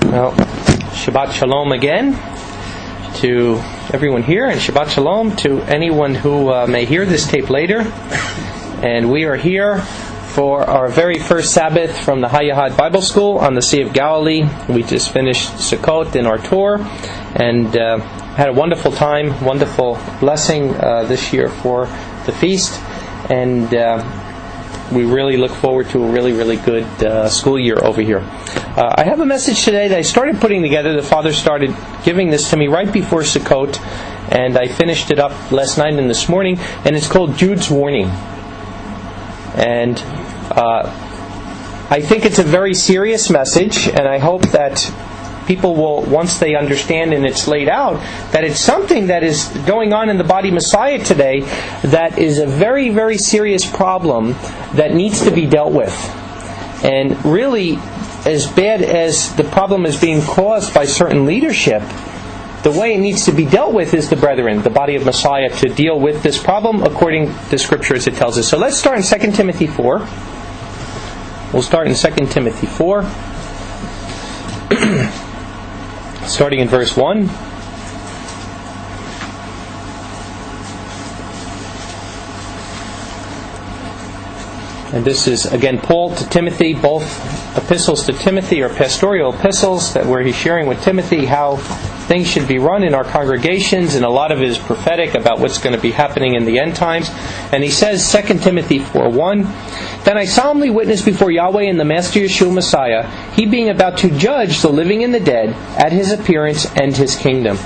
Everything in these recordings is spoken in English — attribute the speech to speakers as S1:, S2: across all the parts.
S1: Well, Shabbat Shalom again to everyone here, and Shabbat Shalom to anyone who may hear this tape later. And we are here for our very first Sabbath from the Hayahad Bible School on the Sea of Galilee. We just finished Sukkot in our tour and had a wonderful time, wonderful blessing this year for the feast. And we really look forward to a really, really good school year over here. I have a message today that I started putting together. The Father started giving this to me right before Sukkot, and I finished it up last night and this morning, and it's called Jude's Warning. And I think it's a very serious message, and I hope that people will, once they understand and it's laid out, that it's something that is going on in the body of Messiah today that is a very, very serious problem that needs to be dealt with. And really, as bad as the problem is being caused by certain leadership, the way it needs to be dealt with is the brethren, the body of Messiah, to deal with this problem according to Scripture as it tells us. So let's start in 2 Timothy 4. We'll start in 2 Timothy 4. Starting in verse 1. And this is, again, Paul to Timothy. Both epistles to Timothy are pastoral epistles where he's sharing with Timothy how things should be run in our congregations, and a lot of it is prophetic about what's going to be happening in the end times. And he says, 2 Timothy 4:1, "Then I solemnly witness before Yahweh and the Master Yeshua Messiah, He being about to judge the living and the dead at His appearance and His kingdom.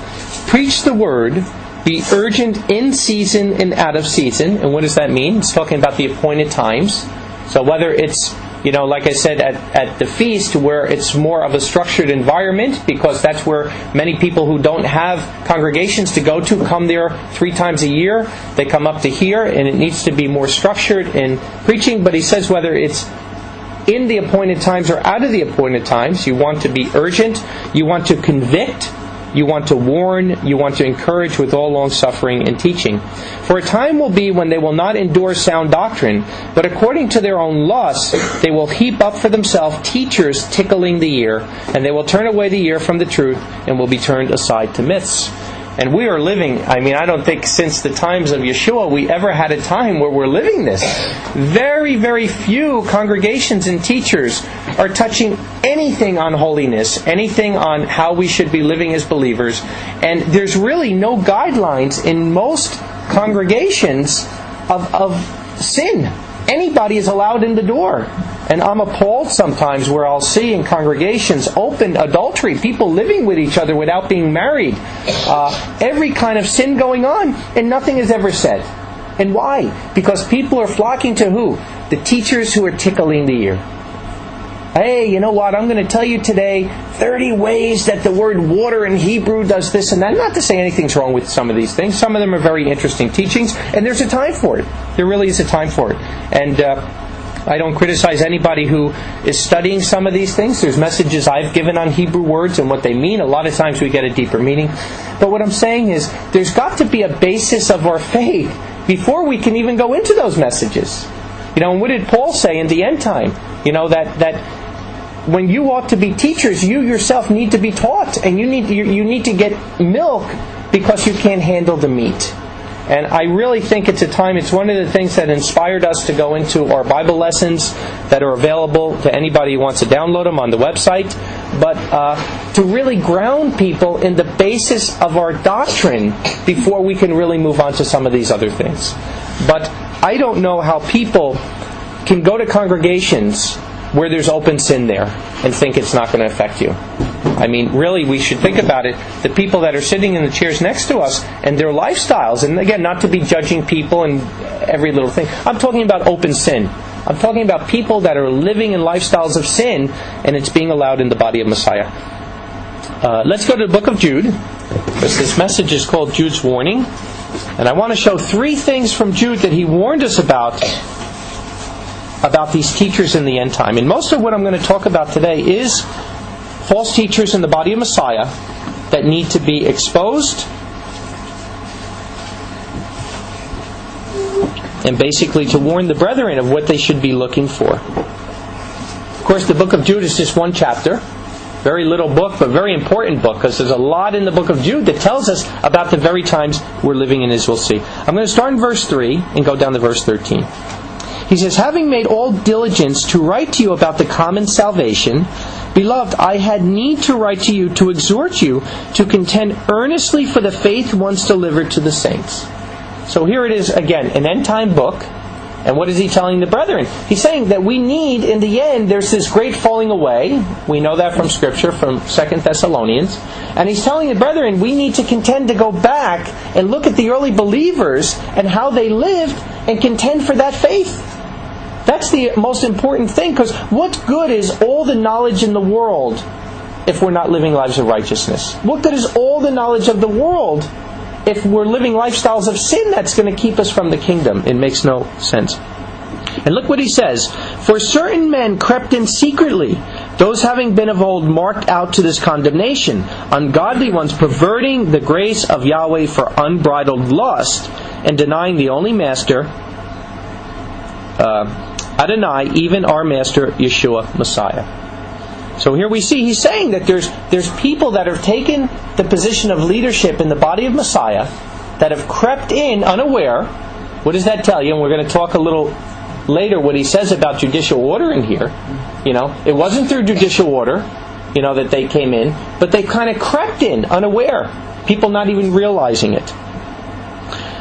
S1: Preach the word, be urgent in season and out of season." And what does that mean? It's talking about the appointed times. So whether it's, like I said, at the feast, where it's more of a structured environment, because that's where many people who don't have congregations to go to come there 3 times a year. They come up to here, and it needs to be more structured in preaching. But he says whether it's in the appointed times or out of the appointed times, you want to be urgent, you want to convict, you want to warn, you want to encourage with all long-suffering and teaching. For a time will be when they will not endure sound doctrine, but according to their own lusts, they will heap up for themselves teachers tickling the ear, and they will turn away the ear from the truth, and will be turned aside to myths. And we are living, I don't think since the times of Yeshua we ever had a time where we're living this. Very, very few congregations and teachers are touching anything on holiness, anything on how we should be living as believers. And there's really no guidelines in most congregations of sin. Anybody is allowed in the door. And I'm appalled sometimes where I'll see in congregations open adultery, people living with each other without being married, every kind of sin going on, and nothing is ever said. And why? Because people are flocking to who? The teachers who are tickling the ear. Hey, you know what? I'm going to tell you today 30 ways that the word water in Hebrew does this and that. Not to say anything's wrong with some of these things. Some of them are very interesting teachings, and there's a time for it. There really is a time for it. And I don't criticize anybody who is studying some of these things. There's messages I've given on Hebrew words and what they mean. A lot of times we get a deeper meaning. But what I'm saying is, there's got to be a basis of our faith before we can even go into those messages. And what did Paul say in the end time? That when you ought to be teachers, you yourself need to be taught, and you need to get milk because you can't handle the meat. And I really think it's a time, it's one of the things that inspired us to go into our Bible lessons that are available to anybody who wants to download them on the website, but to really ground people in the basis of our doctrine before we can really move on to some of these other things. But I don't know how people can go to congregations where there's open sin there and think it's not going to affect you. Really, we should think about it. The people that are sitting in the chairs next to us and their lifestyles, and again, not to be judging people and every little thing. I'm talking about open sin. I'm talking about people that are living in lifestyles of sin, and it's being allowed in the body of Messiah. Let's go to the book of Jude, because this message is called Jude's Warning. And I want to show 3 things from Jude that he warned us about these teachers in the end time. And most of what I'm going to talk about today is false teachers in the body of Messiah that need to be exposed and basically to warn the brethren of what they should be looking for. Of course, the book of Jude is just one chapter. very little book, but very important book, because there's a lot in the book of Jude that tells us about the very times we're living in, as we'll see. I'm going to start in verse 3 and go down to verse 13. He says, having made all diligence to write to you about the common salvation, beloved, I had need to write to you to exhort you to contend earnestly for the faith once delivered to the saints. So here it is again, an end-time book. And what is he telling the brethren? He's saying that we need, in the end, there's this great falling away. We know that from Scripture, from 2 Thessalonians. And he's telling the brethren, we need to contend to go back and look at the early believers and how they lived and contend for that faith. That's the most important thing, because what good is all the knowledge in the world if we're not living lives of righteousness? What good is all the knowledge of the world if we're living lifestyles of sin that's going to keep us from the kingdom? It makes no sense. And look what he says. For certain men crept in secretly, those having been of old marked out to this condemnation, ungodly ones perverting the grace of Yahweh for unbridled lust, and denying the only Master, Adonai, even our Master, Yeshua, Messiah. So here we see, he's saying that there's people that have taken the position of leadership in the body of Messiah, that have crept in unaware. What does that tell you? And we're going to talk a little later what he says about judicial order in here. It wasn't through judicial order, that they came in, but they kind of crept in unaware. People not even realizing it.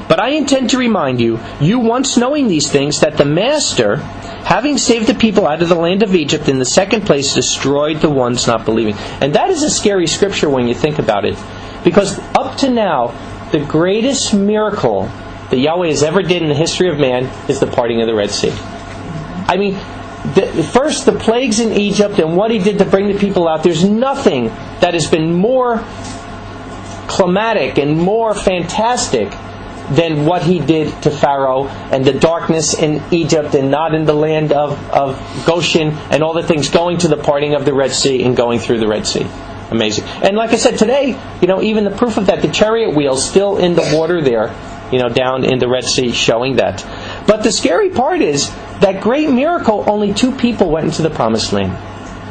S1: But I intend to remind you once knowing these things, that the Master, having saved the people out of the land of Egypt, in the second place destroyed the ones not believing. And that is a scary scripture when you think about it. Because up to now, the greatest miracle that Yahweh has ever did in the history of man is the parting of the Red Sea. I mean, first the plagues in Egypt and what he did to bring the people out, there's nothing that has been more climatic and more fantastic than what he did to Pharaoh, and the darkness in Egypt and not in the land of Goshen, and all the things going to the parting of the Red Sea and going through the Red Sea. Amazing. And like I said, today, even the proof of that, the chariot wheels still in the water there, down in the Red Sea, showing that. But the scary part is, that great miracle, only 2 people went into the Promised Land.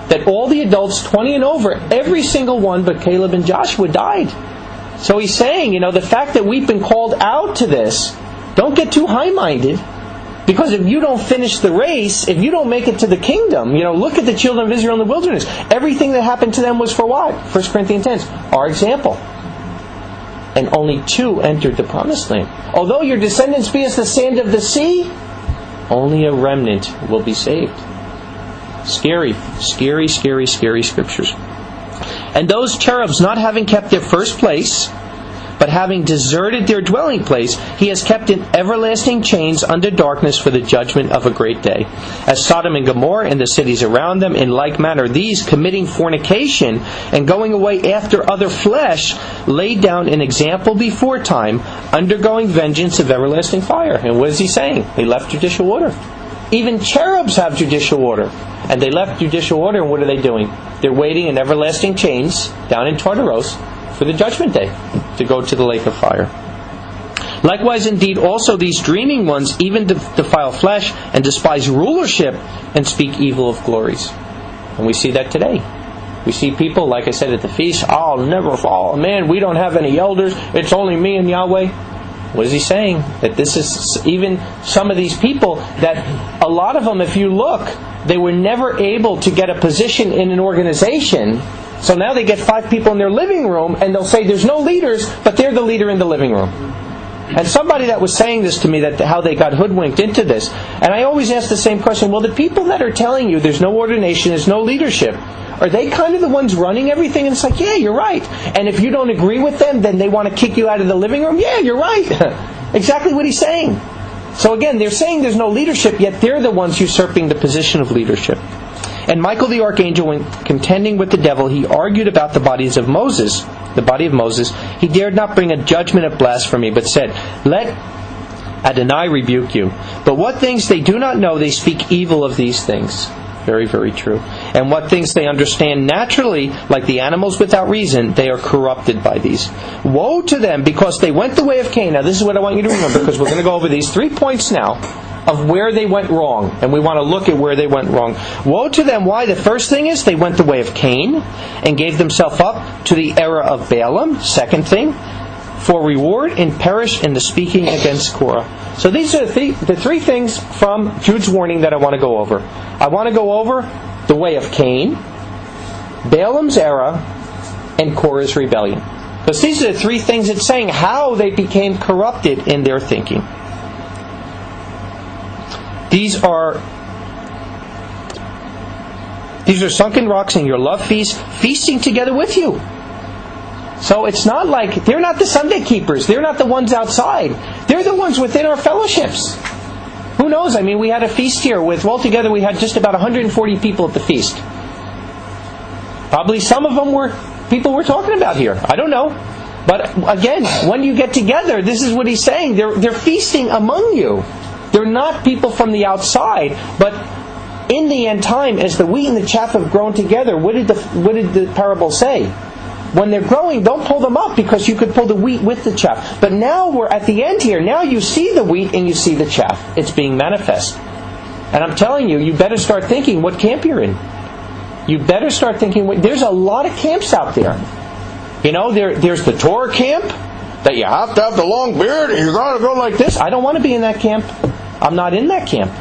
S1: That all the adults, 20 and over, every single one but Caleb and Joshua died. So he's saying, the fact that we've been called out to this, don't get too high-minded, because if you don't finish the race, if you don't make it to the kingdom, look at the children of Israel in the wilderness. Everything that happened to them was for what? 1 Corinthians 10, our example. And only 2 entered the Promised Land. Although your descendants be as the sand of the sea, only a remnant will be saved. Scary, scary, scary, scary scriptures. And those cherubs not having kept their first place, but having deserted their dwelling place, he has kept in everlasting chains under darkness for the judgment of a great day. As Sodom and Gomorrah and the cities around them, in like manner, these, committing fornication and going away after other flesh, laid down an example before time, undergoing vengeance of everlasting fire. And what is he saying? He left judicial order. Even cherubs have judicial order. And they left judicial order, and what are they doing? They're waiting in everlasting chains down in Tartarus for the judgment day, to go to the lake of fire. Likewise, indeed, also these dreaming ones even defile flesh and despise rulership and speak evil of glories. And we see that today. We see people, like I said at the feast, I'll never fall. Man, we don't have any elders. It's only me and Yahweh. What is he saying? That this is even some of these people, that a lot of them, if you look, they were never able to get a position in an organization. So now they get 5 people in their living room, and they'll say there's no leaders, but they're the leader in the living room. And somebody that was saying this to me, that how they got hoodwinked into this, and I always ask the same question, well, the people that are telling you there's no ordination, there's no leadership, are they kind of the ones running everything? And it's like, yeah, you're right. And if you don't agree with them, then they want to kick you out of the living room? Yeah, you're right. Exactly what he's saying. So again, they're saying there's no leadership, yet they're the ones usurping the position of leadership. And Michael the archangel, when contending with the devil, he argued about the body of Moses. He dared not bring a judgment of blasphemy, but said, let Adonai rebuke you. But what things they do not know, they speak evil of these things. Very, very true. And what things they understand naturally, like the animals without reason, they are corrupted by these. Woe to them, because they went the way of Cain. Now this is what I want you to remember, because we're going to go over these 3 points now. of where they went wrong. And we want to look at where they went wrong. Woe to them. Why? The first thing is they went the way of Cain and gave themselves up to the error of Balaam. Second thing, for reward and perished in the speaking against Korah. So these are the three things from Jude's warning that I want to go over. I want to go over the way of Cain, Balaam's error, and Korah's rebellion. Because these are the three things it's saying how they became corrupted in their thinking. These are sunken rocks in your love feast, feasting together with you. So it's not like, they're not the Sunday keepers. They're not the ones outside. They're the ones within our fellowships. Who knows? I mean, we had a feast here with, altogether we had just about 140 people at the feast. Probably some of them were people we're talking about here. I don't know. But again, when you get together, this is what he's saying. They're feasting among you. They're not people from the outside. But in the end time, as the wheat and the chaff have grown together, what did the parable say? When they're growing, don't pull them up, because you could pull the wheat with the chaff. But now we're at the end here. Now you see the wheat and you see the chaff. It's being manifest. And I'm telling you, you better start thinking what camp you're in. You better start thinking, there's a lot of camps out there. You know, there's the Torah camp, that you have to have the long beard and you got to go like this. I don't want to be in that camp. I'm not in that camp.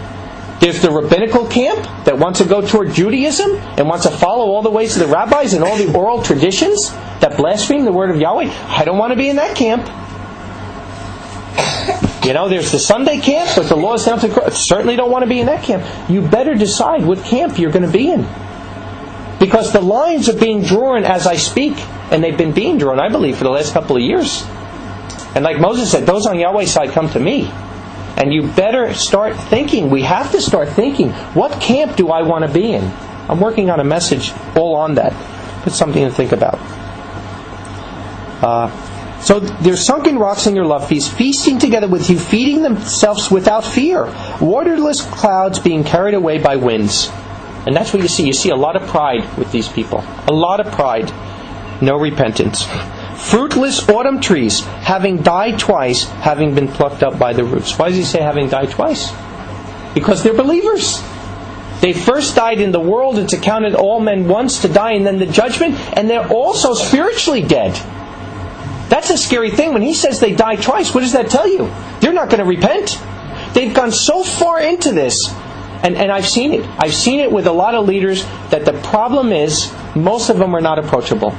S1: There's the rabbinical camp that wants to go toward Judaism and wants to follow all the ways of the rabbis and all the oral traditions that blaspheme the word of Yahweh. I don't want to be in that camp. You know, there's the Sunday camp with the laws down to the cross. Certainly don't want to be in that camp. You better decide what camp you're going to be in. Because the lines are being drawn as I speak. And they've been being drawn, I believe, for the last couple of years. And like Moses said, those on Yahweh's side come to me. And you better start thinking. We have to start thinking, what camp do I want to be in? I'm working on a message all on that. It's something to think about. So there's sunken rocks in your love feast, feasting together with you, feeding themselves without fear. Waterless clouds being carried away by winds. And that's what you see. You see a lot of pride with these people. A lot of pride. No repentance. Fruitless autumn trees, having died twice, having been plucked up by the roots. Why does he say having died twice? Because they're believers. They first died in the world. It's accounted all men once to die and then the judgment. And they're also spiritually dead. That's a scary thing. When he says they died twice, what does that tell you? They're not going to repent. They've gone so far into this. And I've seen it. I've seen it with a lot of leaders that the problem is most of them are not approachable.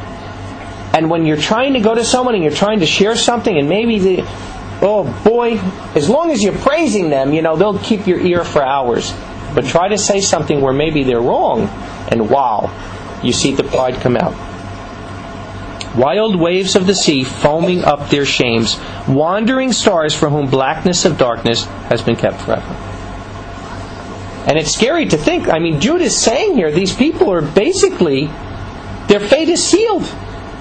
S1: And when you're trying to go to someone and you're trying to share something and maybe as long as you're praising them, you know, they'll keep your ear for hours. But try to say something where maybe they're wrong and wow, you see the pride come out. Wild waves of the sea foaming up their shames, wandering stars for whom blackness of darkness has been kept forever. And it's scary to think, I mean, Jude is saying here, these people are basically, their fate is sealed.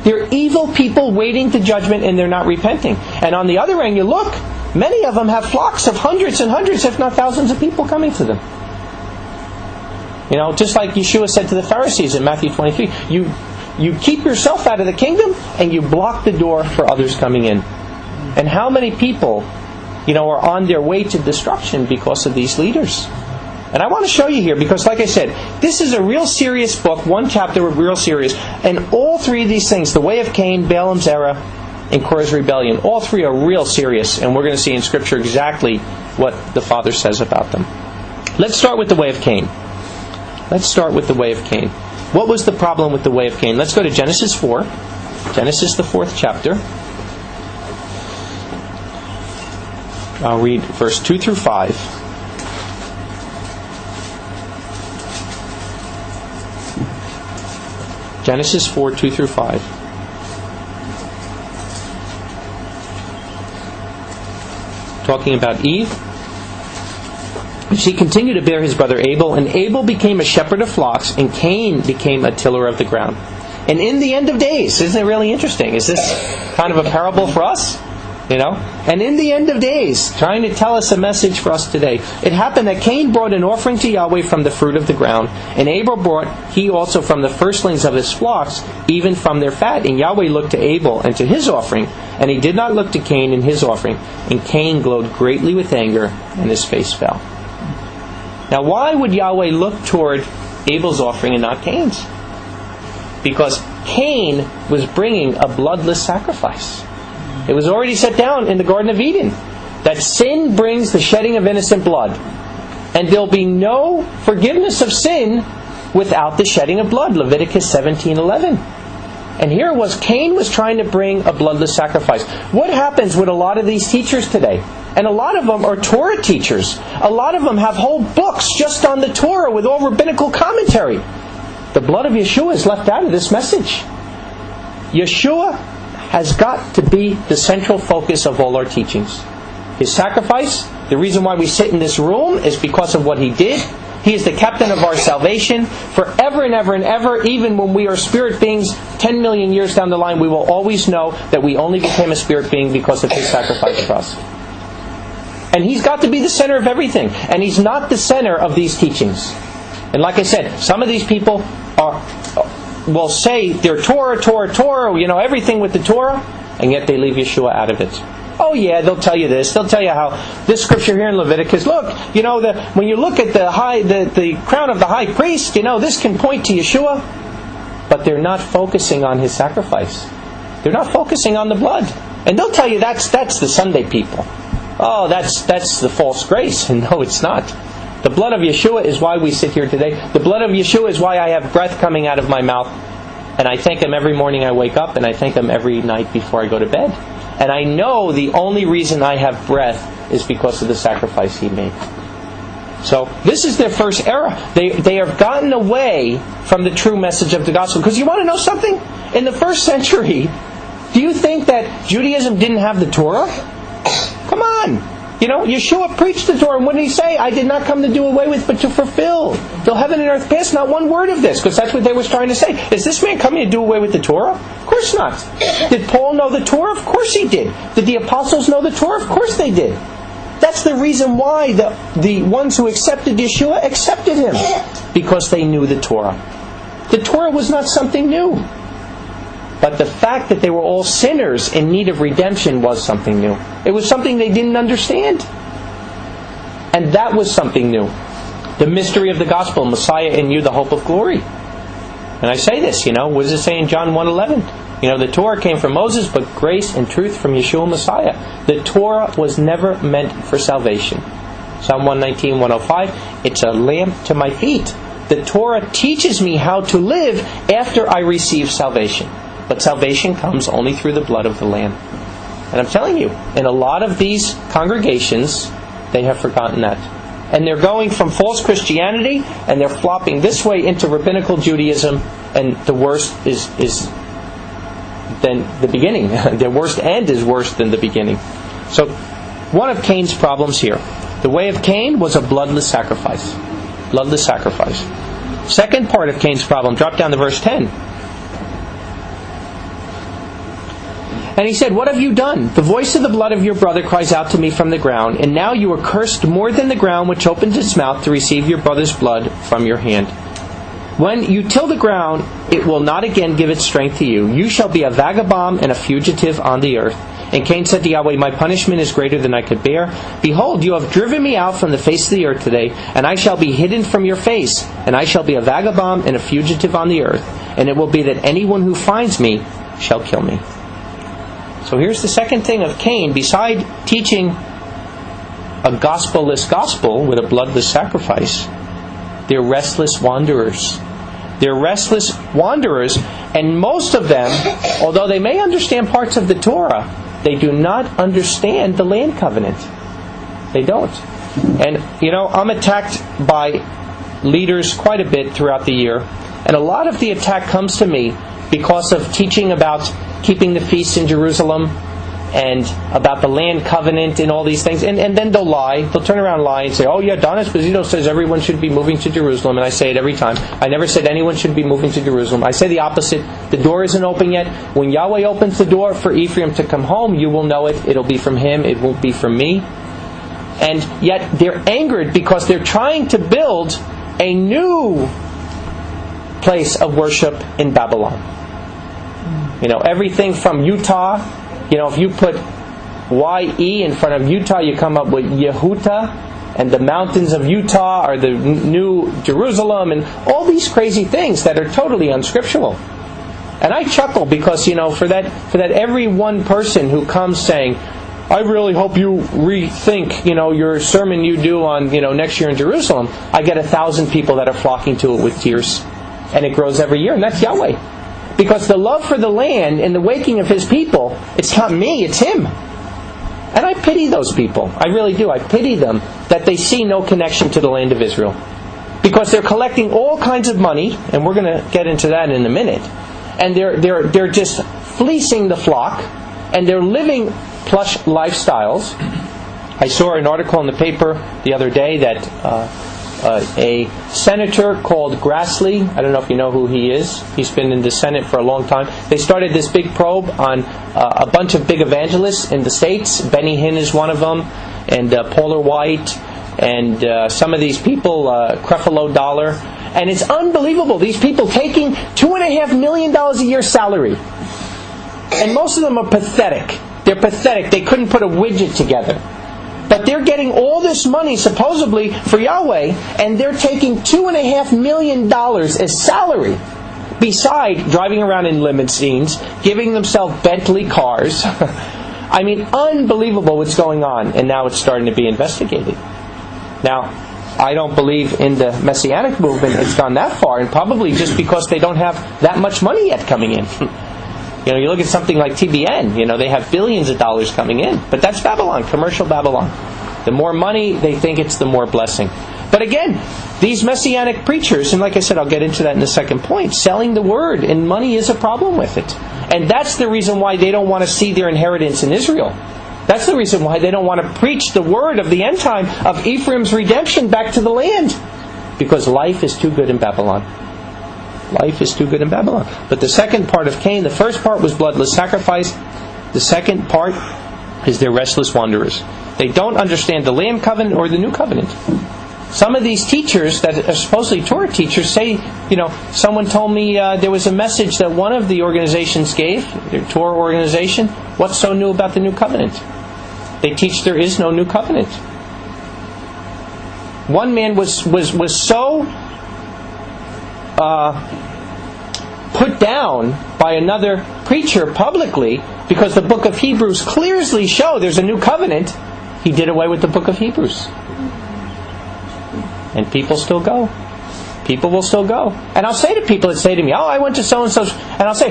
S1: They're evil people waiting to judgment and they're not repenting. And on the other end, you look, many of them have flocks of hundreds and hundreds, if not thousands of people coming to them. You know, just like Yeshua said to the Pharisees in Matthew 23, you keep yourself out of the kingdom and you block the door for others coming in. And how many people, you know, are on their way to destruction because of these leaders? And I want to show you here, because like I said, this is a real serious book, one chapter, real serious. And all three of these things, the way of Cain, Balaam's error, and Korah's rebellion, all three are real serious. And we're going to see in Scripture exactly what the Father says about them. Let's start with the way of Cain. Let's start with the way of Cain. What was the problem with the way of Cain? Let's go to Genesis 4. Genesis, the 4th chapter. I'll read verse 2 through 5. Genesis 4, 2 through 5. Talking about Eve. She continued to bear his brother Abel, and Abel became a shepherd of flocks, and Cain became a tiller of the ground. And in the end of days, isn't it really interesting? Is this kind of a parable for us? And in the end of days, trying to tell us a message for us today, it happened that Cain brought an offering to Yahweh from the fruit of the ground, and Abel brought he also from the firstlings of his flocks, even from their fat. And Yahweh looked to Abel and to his offering, and he did not look to Cain and his offering. And Cain glowed greatly with anger, and his face fell. Now, why would Yahweh look toward Abel's offering and not Cain's? Because Cain was bringing a bloodless sacrifice. It was already set down in the Garden of Eden that sin brings the shedding of innocent blood. And there'll be no forgiveness of sin without the shedding of blood. Leviticus 17:11. And here was Cain was trying to bring a bloodless sacrifice. What happens with a lot of these teachers today? And a lot of them are Torah teachers. A lot of them have whole books just on the Torah with all rabbinical commentary. The blood of Yeshua is left out of this message. Yeshua has got to be the central focus of all our teachings. His sacrifice, the reason why we sit in this room is because of what He did. He is the captain of our salvation forever and ever and ever. Even when we are spirit beings 10 million years down the line, we will always know that we only became a spirit being because of His sacrifice for us. And He's got to be the center of everything. And He's not the center of these teachings. And like I said, some of these people will say they're Torah, everything with the Torah, and yet they leave Yeshua out of it. Oh yeah, they'll tell you this. They'll tell you how this scripture here in Leviticus, look, when you look at the crown of the high priest, this can point to Yeshua. But they're not focusing on His sacrifice. They're not focusing on the blood. And they'll tell you that's the Sunday people. Oh, that's the false grace. And no, it's not. The blood of Yeshua is why we sit here today. The blood of Yeshua is why I have breath coming out of my mouth. And I thank Him every morning I wake up, and I thank Him every night before I go to bed. And I know the only reason I have breath is because of the sacrifice He made. So this is their first error. They have gotten away from the true message of the gospel. Because you want to know something? In the first century, do you think that Judaism didn't have the Torah? Come on. Yeshua preached the Torah, and what did He say? I did not come to do away with, but to fulfill. Till heaven and earth pass, not one word of this, because that's what they was trying to say. Is this man coming to do away with the Torah? Of course not. Did Paul know the Torah? Of course he did. Did the apostles know the Torah? Of course they did. That's the reason why the ones who accepted Yeshua accepted Him, because they knew the Torah. The Torah was not something new. But the fact that they were all sinners in need of redemption was something new. It was something they didn't understand. And that was something new. The mystery of the gospel, Messiah in you, the hope of glory. And I say this, what does it say in John 1:11? The Torah came from Moses, but grace and truth from Yeshua Messiah. The Torah was never meant for salvation. Psalm 119, 105, it's a lamp to my feet. The Torah teaches me how to live after I receive salvation. But salvation comes only through the blood of the Lamb. And I'm telling you, in a lot of these congregations, they have forgotten that. And they're going from false Christianity, and they're flopping this way into rabbinical Judaism, and the worst is than the beginning. The worst end is worse than the beginning. So, one of Cain's problems here. The way of Cain was a bloodless sacrifice. Bloodless sacrifice. Second part of Cain's problem, drop down to verse 10. And he said, "What have you done? The voice of the blood of your brother cries out to me from the ground, and now you are cursed more than the ground which opened its mouth to receive your brother's blood from your hand. When you till the ground, it will not again give its strength to you. You shall be a vagabond and a fugitive on the earth." And Cain said to Yahweh, "My punishment is greater than I could bear. Behold, you have driven me out from the face of the earth today, and I shall be hidden from your face, and I shall be a vagabond and a fugitive on the earth. And it will be that anyone who finds me shall kill me." So here's the second thing of Cain. Beside teaching a gospel-less gospel with a bloodless sacrifice, they're restless wanderers. They're restless wanderers, and most of them, although they may understand parts of the Torah, they do not understand the land covenant. They don't. And, I'm attacked by leaders quite a bit throughout the year, and a lot of the attack comes to me because of teaching about keeping the feasts in Jerusalem, and about the land covenant and all these things, and then they'll lie. They'll turn around and lie and say, oh yeah, Don Esposito says everyone should be moving to Jerusalem, and I say it every time. I never said anyone should be moving to Jerusalem. I say the opposite. The door isn't open yet. When Yahweh opens the door for Ephraim to come home, you will know it. It'll be from Him. It won't be from me. And yet they're angered because they're trying to build a new place of worship in Babylon. Everything from Utah. If you put Y-E in front of Utah, you come up with Yehuta, and the mountains of Utah are the new Jerusalem, and all these crazy things that are totally unscriptural. And I chuckle because, for that every one person who comes saying, I really hope you rethink, your sermon you do on, next year in Jerusalem, I get 1,000 people that are flocking to it with tears. And it grows every year, and that's Yahweh. Because the love for the land and the waking of His people, it's not me, it's Him. And I pity those people. I really do. I pity them that they see no connection to the land of Israel. Because they're collecting all kinds of money, and we're going to get into that in a minute. And they're just fleecing the flock, and they're living plush lifestyles. I saw an article in the paper the other day that a senator called Grassley, I don't know if you know who he is. He's been in the Senate for a long time. They started this big probe on a bunch of big evangelists in the States. Benny Hinn is one of them, and Paula White, and some of these people, Creflo Dollar. And it's unbelievable. These people taking $2.5 million a year salary. And most of them are pathetic. They're pathetic. They couldn't put a widget together. But they're getting all this money, supposedly, for Yahweh, and they're taking $2.5 million as salary, beside driving around in limousines, giving themselves Bentley cars. I mean, unbelievable what's going on, and now it's starting to be investigated. Now, I don't believe in the Messianic movement it's gone that far, and probably just because they don't have that much money yet coming in. You look at something like TBN, they have billions of dollars coming in. But that's Babylon, commercial Babylon. The more money, they think it's the more blessing. But again, these Messianic preachers, and like I said, I'll get into that in the second point, selling the word, and money is a problem with it. And that's the reason why they don't want to see their inheritance in Israel. That's the reason why they don't want to preach the word of the end time of Ephraim's redemption back to the land. Because life is too good in Babylon. Life is too good in Babylon. But the second part of Cain, the first part was bloodless sacrifice. The second part is they're restless wanderers. They don't understand the land covenant or the new covenant. Some of these teachers that are supposedly Torah teachers say, someone told me there was a message that one of the organizations gave, their Torah organization, what's so new about the new covenant? They teach there is no new covenant. One man was so put down by another preacher publicly because the book of Hebrews clearly shows there's a new covenant. He did away with the book of Hebrews. And people still go. People will still go. And I'll say to people that say to me, I went to so-and-so's, and I'll say,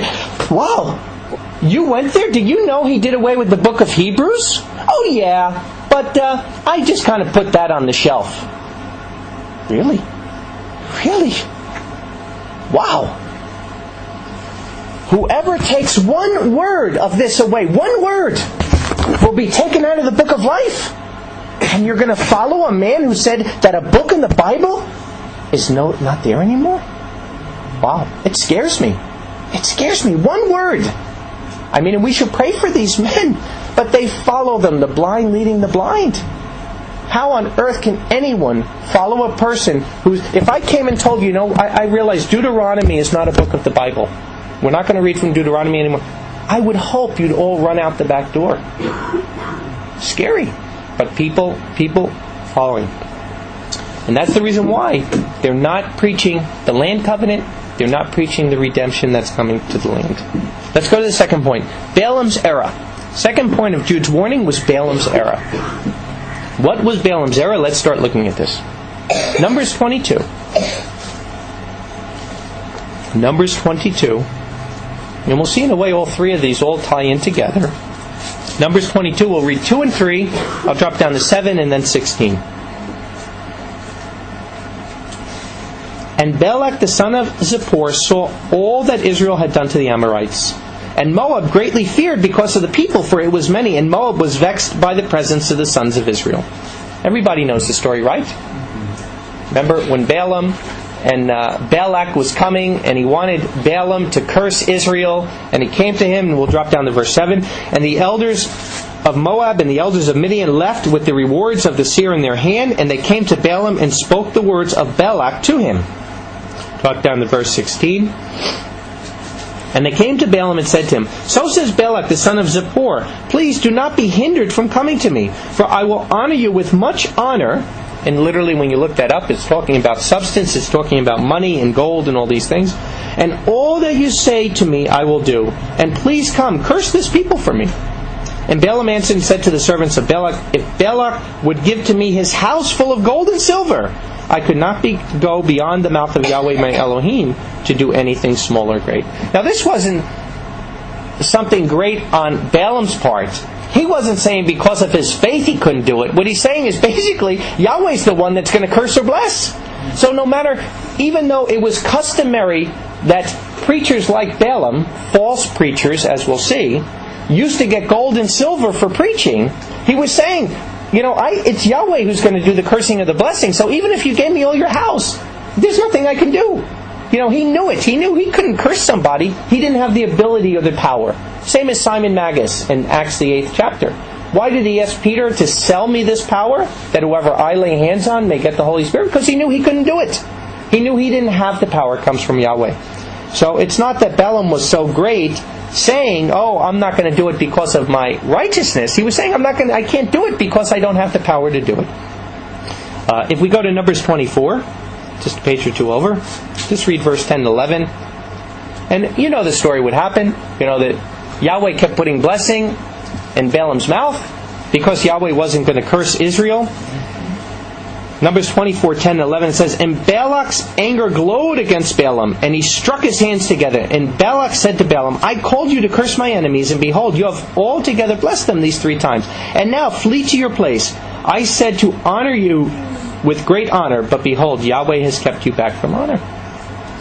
S1: wow, you went there? Did you know he did away with the book of Hebrews? Oh yeah, but I just kind of put that on the shelf. Really? Really? Wow. Whoever takes one word of this away, one word, will be taken out of the book of life. And you're going to follow a man who said that a book in the Bible is not there anymore? Wow. It scares me. It scares me. One word. I mean, we should pray for these men, but they follow them, the blind leading the blind. How on earth can anyone follow a person who's... If I came and told you, I realize Deuteronomy is not a book of the Bible. We're not going to read from Deuteronomy anymore. I would hope you'd all run out the back door. Scary. But people following. And that's the reason why they're not preaching the land covenant. They're not preaching the redemption that's coming to the land. Let's go to the second point. Balaam's error. Second point of Jude's warning was Balaam's error. What was Balaam's error? Let's start looking at this. Numbers 22. Numbers 22. And we'll see in a way all three of these all tie in together. Numbers 22, we'll read 2 and 3. I'll drop down to 7 and then 16. And Balak the son of Zippor saw all that Israel had done to the Amorites, And Moab greatly feared because of the people, for it was many, and Moab was vexed by the presence of the sons of Israel. Everybody knows the story, right? Remember when Balaam and Balak was coming, and he wanted Balaam to curse Israel, and he came to him, and we'll drop down to verse 7, and the elders of Moab and the elders of Midian left with the rewards of the seer in their hand, and they came to Balaam and spoke the words of Balak to him. Drop down to verse 16. And they came to Balaam and said to him, So says Balak the son of Zippor, Please do not be hindered from coming to me, for I will honor you with much honor. And literally when you look that up, it's talking about substance, it's talking about money and gold and all these things. And all that you say to me I will do. And please come, curse this people for me. And Balaam answered and said to the servants of Balak, If Balak would give to me his house full of gold and silver, I could not go beyond the mouth of Yahweh my Elohim to do anything small or great. Now this wasn't something great on Balaam's part. He wasn't saying because of his faith he couldn't do it. What he's saying is basically Yahweh's the one that's going to curse or bless. So no matter, even though it was customary that preachers like Balaam, false preachers as we'll see, used to get gold and silver for preaching, he was saying, it's Yahweh who's going to do the cursing of the blessing. So even if you gave me all your house, there's nothing I can do. He knew it. He knew he couldn't curse somebody. He didn't have the ability or the power. Same as Simon Magus in Acts the 8th chapter. Why did he ask Peter to sell me this power, that whoever I lay hands on may get the Holy Spirit? Because he knew he couldn't do it. He knew he didn't have the power. It comes from Yahweh. So it's not that Balaam was so great, saying, I'm not going to do it because of my righteousness. He was saying, I can't do it because I don't have the power to do it. If we go to Numbers 24, just a page or two over, just read verse 10 and 11. And you know the story would happen. That Yahweh kept putting blessing in Balaam's mouth because Yahweh wasn't going to curse Israel. Numbers 24, 10 and 11 says, And Balak's anger glowed against Balaam, and he struck his hands together. And Balak said to Balaam, I called you to curse my enemies, and behold, you have altogether blessed them these 3 times. And now flee to your place. I said to honor you with great honor, but behold, Yahweh has kept you back from honor.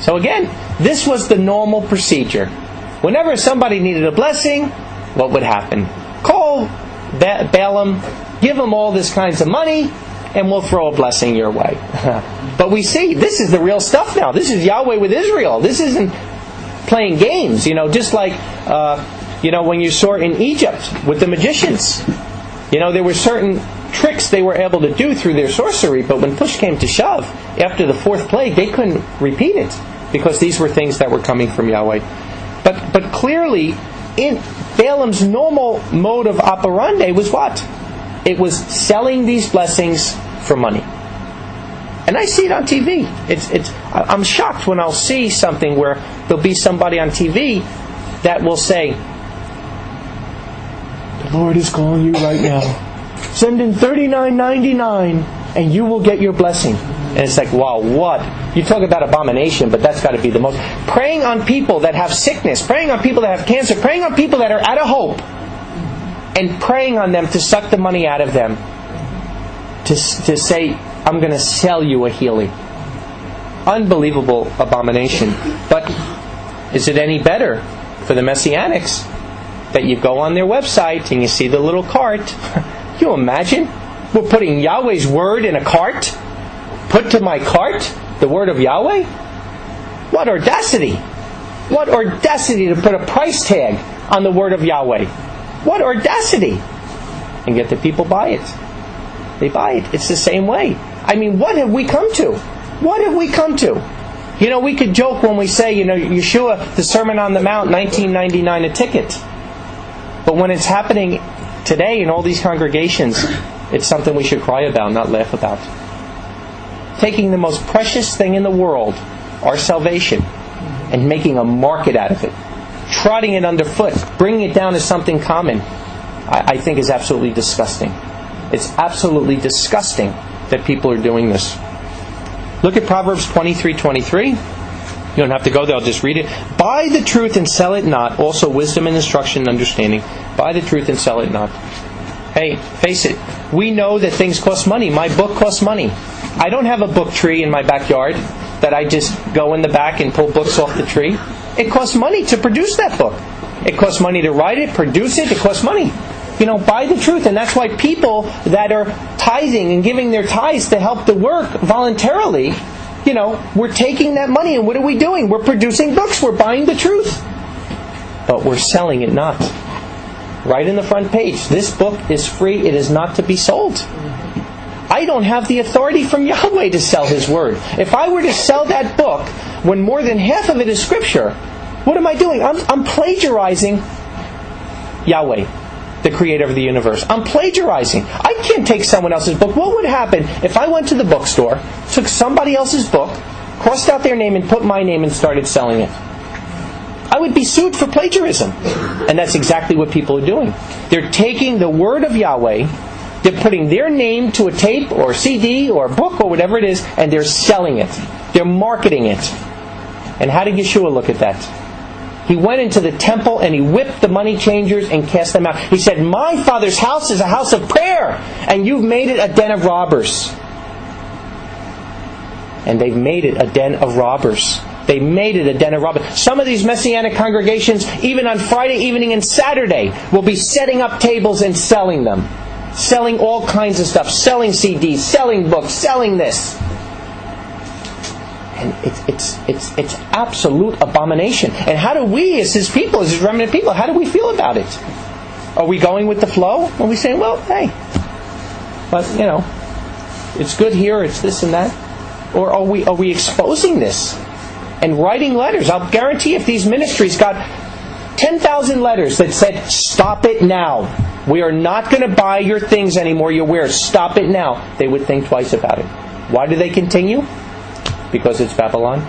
S1: So again, this was the normal procedure. Whenever somebody needed a blessing, what would happen? Call Balaam, give him all this kinds of money, and we'll throw a blessing your way. But we see, this is the real stuff now. This is Yahweh with Israel. This isn't playing games. Just like, when you saw in Egypt with the magicians. There were certain tricks they were able to do through their sorcery, but when push came to shove, after the 4th plague, they couldn't repeat it, because these were things that were coming from Yahweh. But clearly, in Balaam's normal mode of operandi was what? It was selling these blessings for money. And I see it on TV. I'm shocked when I'll see something where there'll be somebody on TV that will say, The Lord is calling you right now. Send in $39.99 and you will get your blessing. And it's like, wow, what? You talk about abomination, but that's got to be the most. Praying on people that have sickness, praying on people that have cancer, praying on people that are out of hope, and praying on them to suck the money out of them, to say, I'm going to sell you a healing. Unbelievable abomination. But is it any better for the Messianics that you go on their website and you see the little cart? Can you imagine? We're putting Yahweh's word in a cart? Put to my cart the word of Yahweh? What audacity! What audacity to put a price tag on the word of Yahweh. What audacity! And yet the people buy it. They buy it. It's the same way. I mean, what have we come to? What have we come to? We could joke when we say, Yeshua, the Sermon on the Mount, $19.99 a ticket. But when it's happening today in all these congregations, it's something we should cry about, not laugh about. Taking the most precious thing in the world, our salvation, and making a market out of it. Trotting it underfoot, bringing it down as something common, I think is absolutely disgusting. It's absolutely disgusting that people are doing this. Look at Proverbs 23:23. You don't have to go there, I'll just read it. Buy the truth and sell it not. Also wisdom and instruction and understanding. Buy the truth and sell it not. Hey, face it. We know that things cost money. My book costs money. I don't have a book tree in my backyard that I just go in the back and pull books off the tree. It costs money to produce that book. It costs money to write it, produce it. It costs money. Buy the truth. And that's why people that are tithing and giving their tithes to help the work voluntarily, we're taking that money and what are we doing? We're producing books. We're buying the truth. But we're selling it not. Right in the front page. This book is free. It is not to be sold. I don't have the authority from Yahweh to sell His Word. If I were to sell that book when more than half of it is Scripture, what am I doing? I'm plagiarizing Yahweh, the Creator of the universe. I'm plagiarizing. I can't take someone else's book. What would happen if I went to the bookstore, took somebody else's book, crossed out their name and put my name and started selling it? I would be sued for plagiarism. And that's exactly what people are doing. They're taking the word of Yahweh, they're putting their name to a tape or a CD or a book or whatever it is, and they're selling it. They're marketing it. And how did Yeshua look at that? He went into the temple and He whipped the money changers and cast them out. He said, "My Father's house is a house of prayer, and you've made it a den of robbers." And they've made it a den of robbers. They made it a den of robbers. Some of these Messianic congregations, even on Friday evening and Saturday, will be setting up tables and selling them. Selling all kinds of stuff. Selling CDs, selling books, selling this. And it's absolute abomination. And how do we, as His people, as His remnant people, how do we feel about it? Are we going with the flow? Are we saying, well, hey, but it's good here, it's this and that? Or are we exposing this and writing letters? I'll guarantee if these ministries got 10,000 letters that said, "Stop it now. We are not going to buy your things anymore, your wares. Stop it now," they would think twice about it. Why do they continue? Because it's Babylon.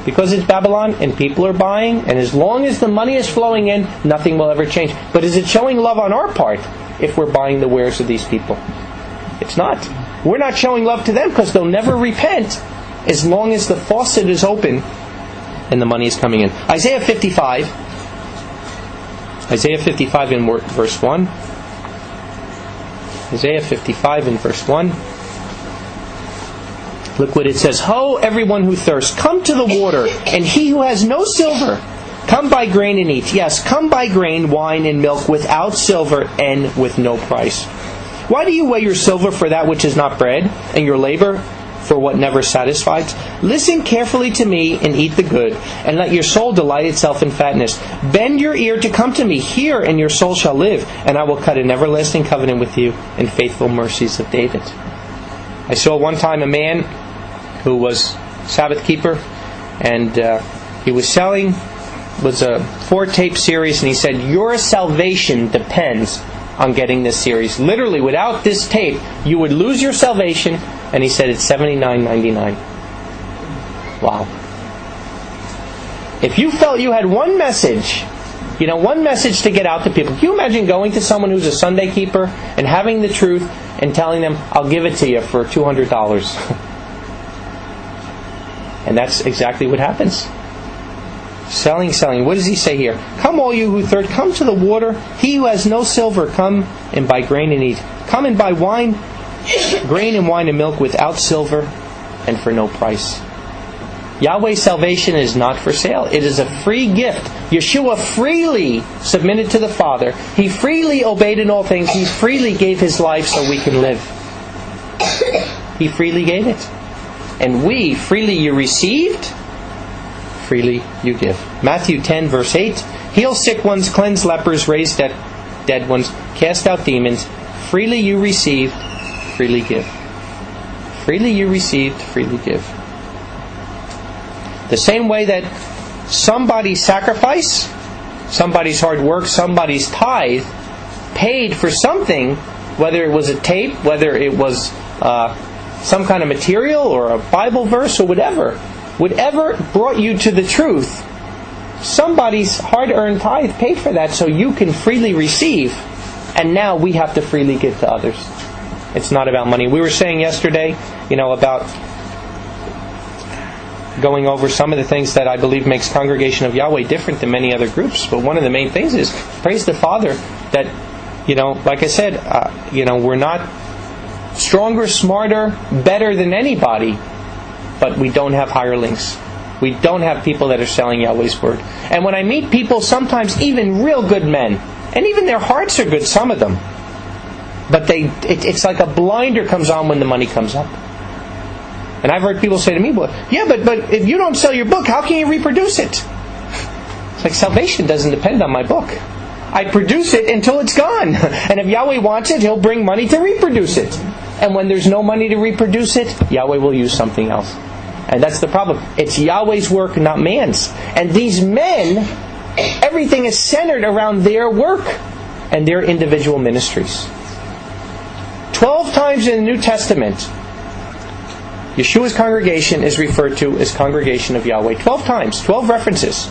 S1: Because it's Babylon and people are buying, and as long as the money is flowing in, nothing will ever change. But is it showing love on our part if we're buying the wares of these people? It's not. We're not showing love to them because they'll never repent as long as the faucet is open and the money is coming in. Isaiah 55 in verse 1. Isaiah 55 in verse 1. Look what it says. "Ho, everyone who thirsts, come to the water, and he who has no silver, come buy grain and eat. Yes, come buy grain, wine, and milk without silver and with no price. Why do you weigh your silver for that which is not bread, and your labor for what never satisfies? Listen carefully to me and eat the good, and let your soul delight itself in fatness. Bend your ear to come to me. Hear, and your soul shall live, and I will cut an everlasting covenant with you in faithful mercies of David." I saw one time a man who was Sabbath keeper, and he was selling, was a 4-tape series, and he said, "Your salvation depends on getting this series. Literally, without this tape, you would lose your salvation." And he said it's $79.99. Wow. If you felt you had one message, one message to get out to people, can you imagine going to someone who's a Sunday keeper and having the truth and telling them, "I'll give it to you for $200. And that's exactly what happens. Selling. What does he say here? "Come all you who thirst, come to the water. He who has no silver, come and buy grain and eat. Come and buy wine, grain and wine and milk without silver and for no price." Yahweh's salvation is not for sale. It is a free gift. Yeshua freely submitted to the Father. He freely obeyed in all things. He freely gave His life so we can live. He freely gave it. And we, freely you received, freely you give. Matthew 10 verse 8. "Heal sick ones, cleanse lepers, raise dead ones, cast out demons. Freely you received, freely give." Freely you received, freely give. The same way that somebody's sacrifice, somebody's hard work, somebody's tithe paid for something, whether it was a tape, whether it was some kind of material or a Bible verse or whatever brought you to the truth, somebody's hard-earned tithe paid for that so you can freely receive, and now we have to freely give to others. It's not about money. We were saying yesterday, about going over some of the things that I believe makes Congregation of Yahweh different than many other groups. But one of the main things is, praise the Father, that, like I said, we're not stronger, smarter, better than anybody, but we don't have hirelings. We don't have people that are selling Yahweh's word. And when I meet people, sometimes even real good men, and even their hearts are good, some of them, but it's like a blinder comes on when the money comes up. And I've heard people say to me, well, yeah, but if you don't sell your book, how can you reproduce it? It's like salvation doesn't depend on my book. I produce it until it's gone. And if Yahweh wants it, He'll bring money to reproduce it. And when there's no money to reproduce it, Yahweh will use something else. And that's the problem. It's Yahweh's work, not man's. And these men, everything is centered around their work and their individual ministries. 12 times in the New Testament, Yeshua's congregation is referred to as congregation of Yahweh. 12 times, 12 references.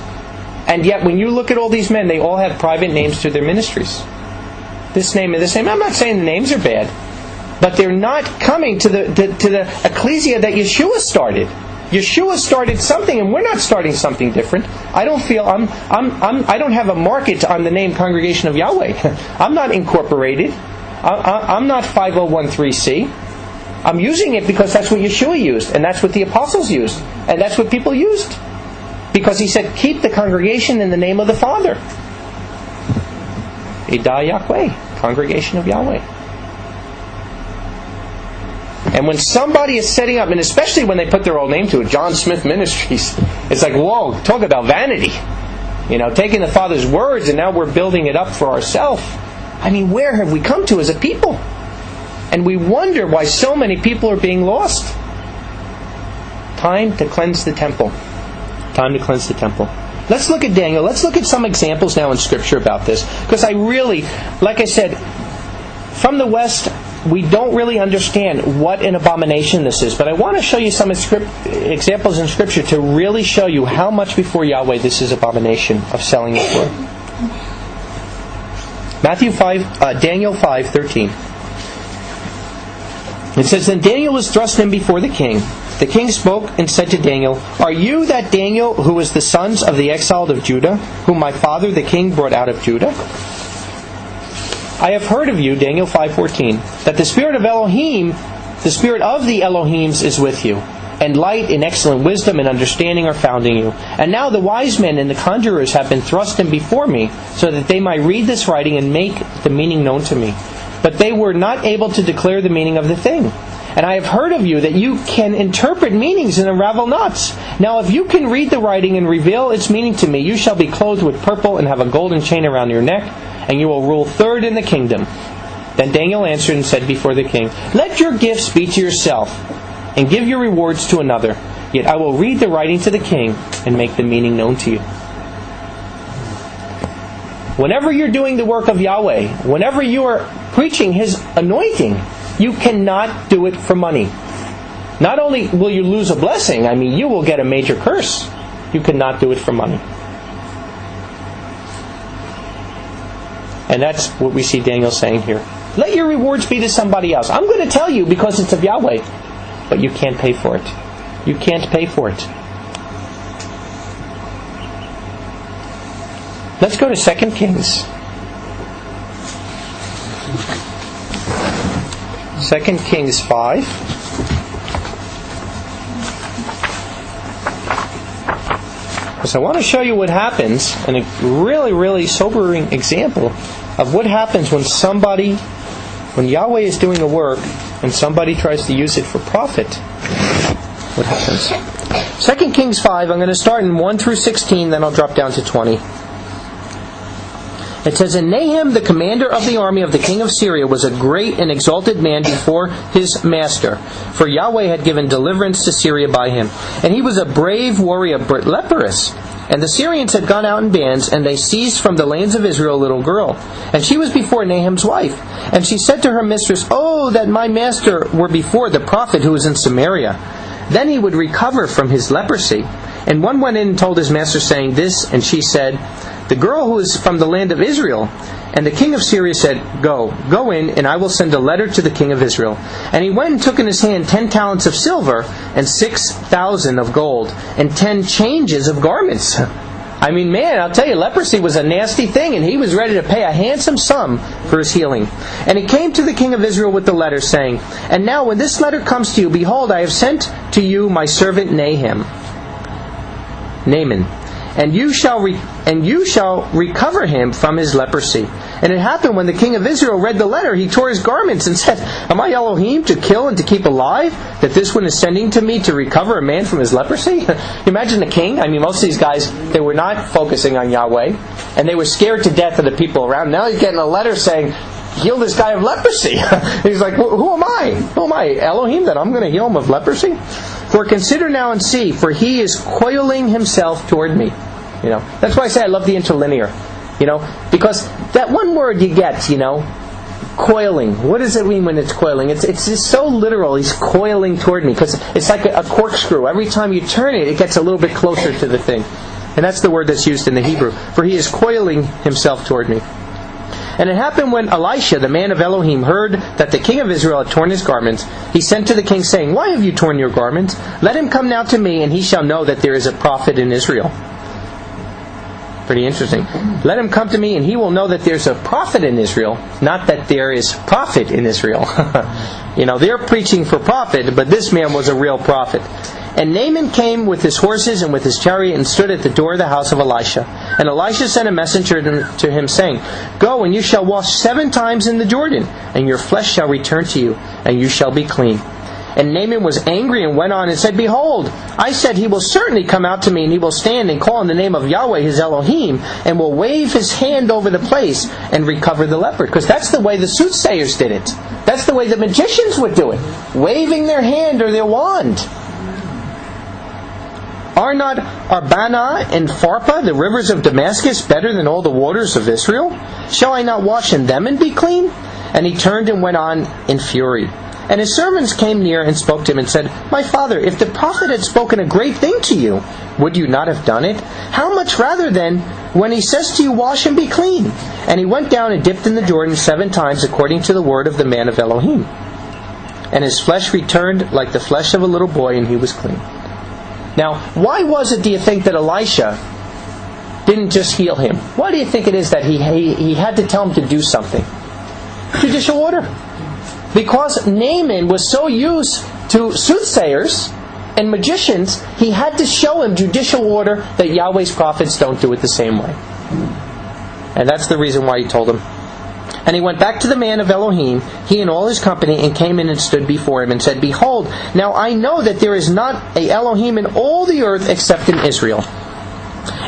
S1: And yet when you look at all these men, they all have private names to their ministries. This name and this name. I'm not saying the names are bad, but they're not coming to the ecclesia that Yeshua started. Yeshua started something, and we're not starting something different. I don't feel I don't have a market on the name Congregation of Yahweh. I'm not incorporated. I'm not 5013C. I'm using it because that's what Yeshua used, and that's what the apostles used, and that's what people used. Because he said, keep the congregation in the name of the Father. Idah Yahweh, congregation of Yahweh. And when somebody is setting up, and especially when they put their own name to it, John Smith Ministries, it's like, whoa, talk about vanity. Taking the Father's words and now we're building it up for ourselves. I mean, where have we come to as a people? And we wonder why so many people are being lost. Time to cleanse the temple. Time to cleanse the temple. Let's look at Daniel. Let's look at some examples now in Scripture about this. Because I really, like I said, from the West, we don't really understand what an abomination this is. But I want to show you some examples in Scripture to really show you how much before Yahweh this is abomination of selling His word. Daniel 5:13. It says, Then Daniel was thrust in before the king. The king spoke and said to Daniel, Are you that Daniel who was the sons of the exiled of Judah, whom my father the king brought out of Judah? I have heard of you, Daniel 5:14, that the spirit of Elohim, the spirit of the Elohims is with you, and light and excellent wisdom and understanding are found in you. And now the wise men and the conjurers have been thrust in before me, so that they might read this writing and make the meaning known to me. But they were not able to declare the meaning of the thing. And I have heard of you that you can interpret meanings and unravel knots. Now if you can read the writing and reveal its meaning to me, you shall be clothed with purple and have a golden chain around your neck, and you will rule third in the kingdom. Then Daniel answered and said before the king, Let your gifts be to yourself, and give your rewards to another. Yet I will read the writing to the king and make the meaning known to you. Whenever you're doing the work of Yahweh, whenever you are preaching His anointing, you cannot do it for money. Not only will you lose a blessing, you will get a major curse. You cannot do it for money. And that's what we see Daniel saying here. Let your rewards be to somebody else. I'm going to tell you because it's of Yahweh. But you can't pay for it. You can't pay for it. Let's go to 2 Kings. 2 Kings 5. Because I want to show you what happens, and a really, really sobering example of what happens when Yahweh is doing a work and somebody tries to use it for profit. What happens? 2 Kings 5, I'm going to start in 1 through 16, then I'll drop down to 20. It says, And Nahum, the commander of the army of the king of Syria, was a great and exalted man before his master, for Yahweh had given deliverance to Syria by him. And he was a brave warrior, but leprous. And the Syrians had gone out in bands, and they seized from the lands of Israel a little girl. And she was before Nahum's wife. And she said to her mistress, Oh, that my master were before the prophet who is in Samaria. Then he would recover from his leprosy. And one went in and told his master, saying this, and she said, The girl who is from the land of Israel. And the king of Syria said, Go in, and I will send a letter to the king of Israel. And he went and took in his hand 10 talents of silver, and 6,000 of gold, and 10 changes of garments. I'll tell you, leprosy was a nasty thing, and he was ready to pay a handsome sum for his healing. And he came to the king of Israel with the letter, saying, And now when this letter comes to you, behold, I have sent to you my servant Nahum. Naaman, and you shall recover him from his leprosy. And it happened when the king of Israel read the letter, he tore his garments and said, Am I Elohim to kill and to keep alive, that this one is sending to me to recover a man from his leprosy? Imagine the king. I mean, most of these guys, they were not focusing on Yahweh, and they were scared to death of the people around. Now he's getting a letter saying, heal this guy of leprosy. He's like, who am I? Who am I, Elohim, that I'm going to heal him of leprosy? For consider now and see, for he is coiling himself toward me. That's why I say I love the interlinear. Because that one word you get, coiling. What does it mean when it's coiling? It's just so literal. He's coiling toward me, because it's like a corkscrew. Every time you turn it, it gets a little bit closer to the thing. And that's the word that's used in the Hebrew. For he is coiling himself toward me. And it happened when Elisha, the man of Elohim, heard that the king of Israel had torn his garments, he sent to the king, saying, Why have you torn your garments? Let him come now to me, and he shall know that there is a prophet in Israel. Pretty interesting. Let him come to me, and he will know that there's a prophet in Israel, not that there is prophet in Israel. They're preaching for prophet, but this man was a real prophet. And Naaman came with his horses and with his chariot and stood at the door of the house of Elisha. And Elisha sent a messenger to him, saying, Go, and you shall wash 7 times in the Jordan, and your flesh shall return to you, and you shall be clean. And Naaman was angry and went on and said, Behold, I said, he will certainly come out to me, and he will stand and call on the name of Yahweh his Elohim, and will wave his hand over the place and recover the leper. Because that's the way the soothsayers did it. That's the way the magicians would do it. Waving their hand or their wand. Are not Abana and Pharpah, the rivers of Damascus, better than all the waters of Israel? Shall I not wash in them and be clean? And he turned and went on in fury. And his servants came near and spoke to him and said, My father, if the prophet had spoken a great thing to you, would you not have done it? How much rather then, when he says to you, Wash and be clean? And he went down and dipped in the Jordan 7 times according to the word of the man of Elohim. And his flesh returned like the flesh of a little boy, and he was clean. Now, why was it, do you think, that Elisha didn't just heal him? Why do you think it is that he had to tell him to do something? Judicial order. Because Naaman was so used to soothsayers and magicians, he had to show him judicial order that Yahweh's prophets don't do it the same way. And that's the reason why he told him. And he went back to the man of Elohim, he and all his company, and came in and stood before him and said, Behold, now I know that there is not a Elohim in all the earth except in Israel.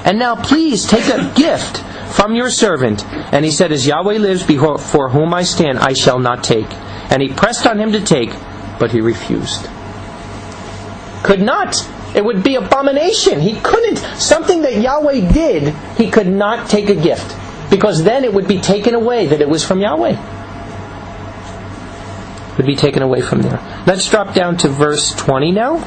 S1: And now please take a gift from your servant. And he said, As Yahweh lives before whom I stand, I shall not take. And he pressed on him to take, but he refused. Could not. It would be abomination. He couldn't. Something that Yahweh did, he could not take a gift. Because then it would be taken away that it was from Yahweh. It would be taken away from there. Let's drop down to verse 20 now.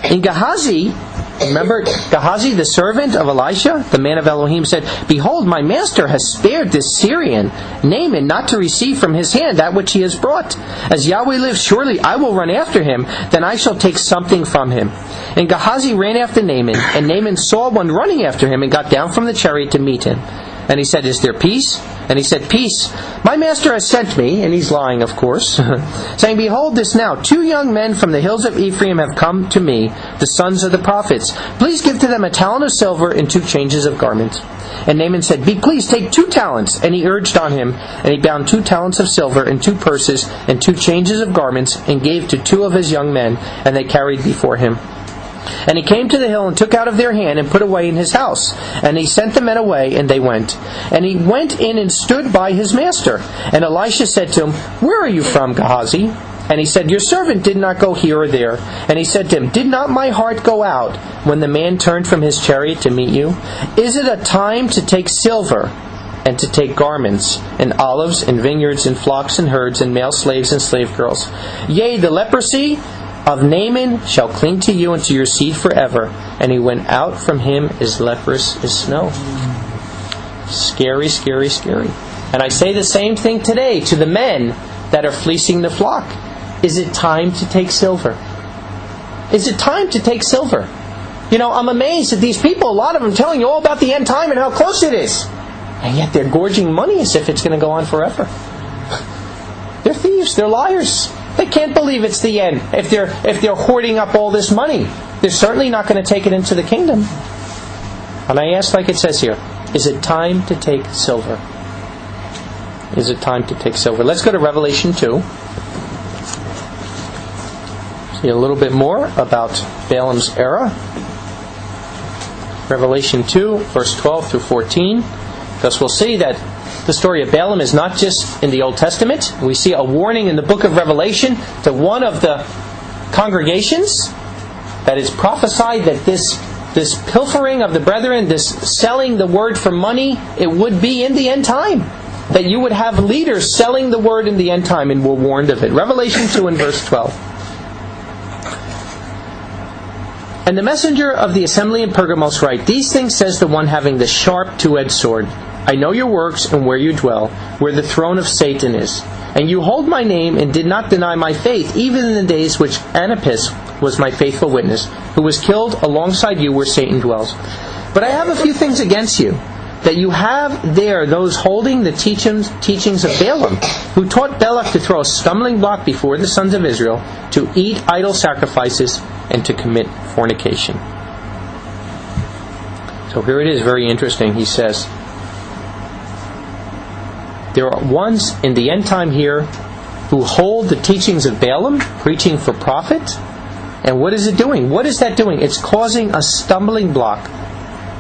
S1: In Gehazi, remember Gehazi, the servant of Elisha, the man of Elohim, said, Behold, my master has spared this Syrian, Naaman, not to receive from his hand that which he has brought. As Yahweh lives, surely I will run after him, then I shall take something from him. And Gehazi ran after Naaman, and Naaman saw one running after him, and got down from the chariot to meet him. And he said, Is there peace? And he said, Peace. My master has sent me, and he's lying, of course, saying, Behold this now, 2 young men from the hills of Ephraim have come to me, the sons of the prophets. Please give to them a talent of silver and 2 changes of garments. And Naaman said, Be pleased, take 2 talents. And he urged on him, and he bound 2 talents of silver and 2 purses and 2 changes of garments, and gave to 2 of his young men, and they carried before him. And he came to the hill and took out of their hand and put away in his house. And he sent the men away, and they went. And he went in and stood by his master. And Elisha said to him, Where are you from, Gehazi? And he said, Your servant did not go here or there. And he said to him, Did not my heart go out when the man turned from his chariot to meet you? Is it a time to take silver and to take garments, and olives, and vineyards, and flocks, and herds, and male slaves and slave girls? Yea, the leprosy of Naaman shall cling to you and to your seed forever. And he went out from him as leprous as snow. Scary, scary, scary. And I say the same thing today to the men that are fleecing the flock. Is it time to take silver? Is it time to take silver? I'm amazed at these people, a lot of them telling you all about the end time and how close it is. And yet they're gorging money as if it's going to go on forever. They're thieves, they're liars. They can't believe it's the end if they're hoarding up all this money. They're certainly not going to take it into the kingdom. And I ask, like it says here, is it time to take silver? Is it time to take silver? Let's go to Revelation 2. See a little bit more about Balaam's era. Revelation 2, verse 12 through 14. Because we'll see that the story of Balaam is not just in the Old Testament. We see a warning in the book of Revelation to one of the congregations that is prophesied that this pilfering of the brethren, this selling the word for money, it would be in the end time. That you would have leaders selling the word in the end time, and we're warned of it. Revelation 2 and verse 12. And the messenger of the assembly in Pergamos write, These things says the one having the sharp two-edged sword. I know your works and where you dwell, where the throne of Satan is. And you hold my name and did not deny my faith, even in the days which Antipas was my faithful witness, who was killed alongside you where Satan dwells. But I have a few things against you, that you have there those holding the teachings of Balaam, who taught Balak to throw a stumbling block before the sons of Israel, to eat idol sacrifices, and to commit fornication. So here it is, very interesting. He says, there are ones in the end time here who hold the teachings of Balaam, preaching for profit. And what is it doing? What is that doing? It's causing a stumbling block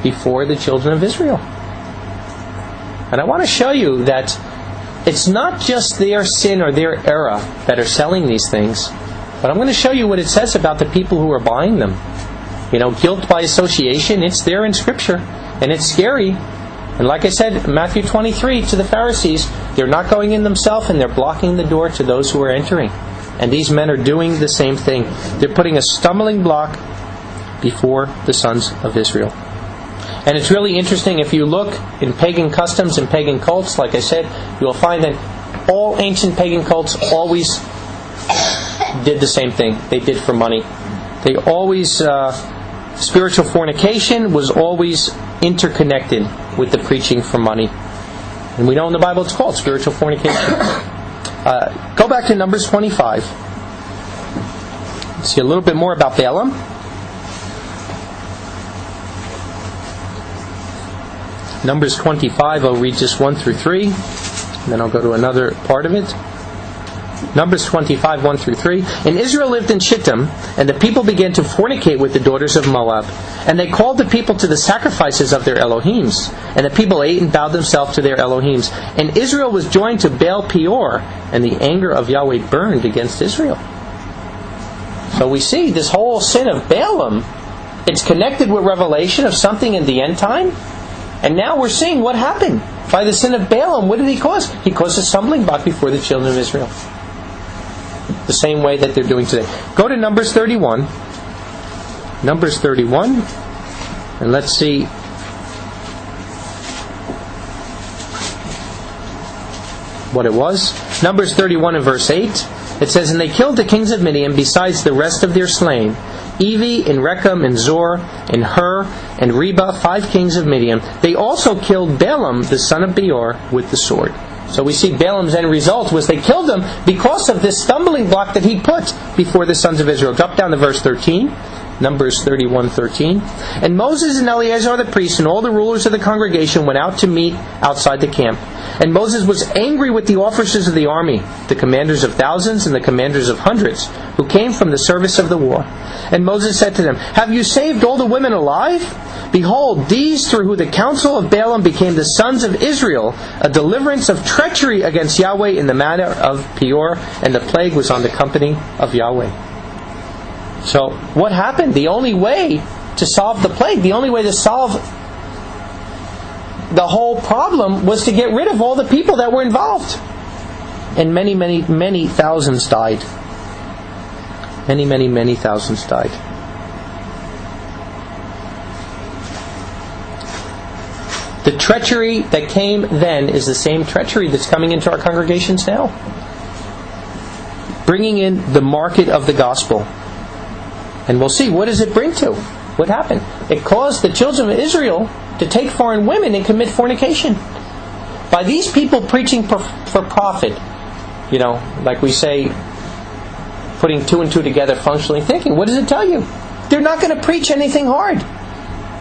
S1: before the children of Israel. And I want to show you that it's not just their sin or their era that are selling these things, but I'm going to show you what it says about the people who are buying them. You know, guilt by association, it's there in Scripture, and it's scary. And like I said, Matthew 23 to the Pharisees, they're not going in themselves, and they're blocking the door to those who are entering. And these men are doing the same thing. They're putting a stumbling block before the sons of Israel. And it's really interesting, if you look in pagan customs and pagan cults, like I said, you'll find that all ancient pagan cults always did the same thing. They did for money. They always, spiritual fornication was always interconnected with the preaching for money. And we know in the Bible it's called spiritual fornication. Go back to Numbers 25. See a little bit more about Balaam. Numbers 25, I'll read just 1 through 3. And then I'll go to another part of it. Numbers 25, 1 through 3. And Israel lived in Shittim, and the people began to fornicate with the daughters of Moab. And they called the people to the sacrifices of their Elohims. And the people ate and bowed themselves to their Elohims. And Israel was joined to Baal Peor, and the anger of Yahweh burned against Israel. So we see this whole sin of Balaam, it's connected with revelation of something in the end time. And now we're seeing what happened. By the sin of Balaam, what did he cause? He caused a stumbling block before the children of Israel. The same way that they're doing today. Go to Numbers 31. Numbers 31. And let's see what it was. Numbers 31 and verse 8. It says, And they killed the kings of Midian besides the rest of their slain, Evi, and Rechem, and Zor, and Hur, and Reba, 5 kings of Midian. They also killed Balaam, the son of Beor, with the sword. So we see Balaam's end result was they killed him because of this stumbling block that he put before the sons of Israel. Drop down to verse 13. Numbers 31:13. And Moses and Eleazar the priest and all the rulers of the congregation went out to meet outside the camp. And Moses was angry with the officers of the army, the commanders of thousands and the commanders of hundreds, who came from the service of the war. And Moses said to them, Have you saved all the women alive? Behold, these through who the counsel of Balaam became the sons of Israel, a deliverance of treachery against Yahweh in the matter of Peor, and the plague was on the company of Yahweh. So, what happened? The only way to solve the plague, the only way to solve the whole problem was to get rid of all the people that were involved. And many, many, many thousands died. Many, many, many thousands died. The treachery that came then is the same treachery that's coming into our congregations now. Bringing in the market of the gospel. And we'll see, what does it bring to? What happened? It caused the children of Israel to take foreign women and commit fornication. By these people preaching for profit, you know, like we say, putting 2 and 2 together, functionally thinking, what does it tell you? they're not going to preach anything hard.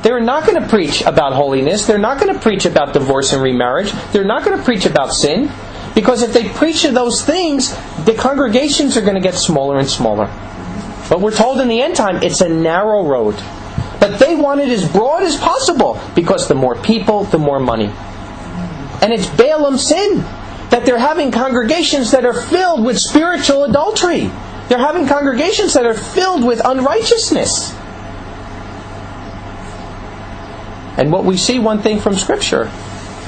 S1: They're not going to preach about holiness. They're not going to preach about divorce and remarriage. They're not going to preach about sin. Because if they preach of those things, the congregations are going to get smaller and smaller. But we're told in the end time, it's a narrow road. But they want it as broad as possible, because the more people, the more money. And it's Balaam's sin that they're having congregations that are filled with spiritual adultery. They're having congregations that are filled with unrighteousness. And what we see, one thing from Scripture,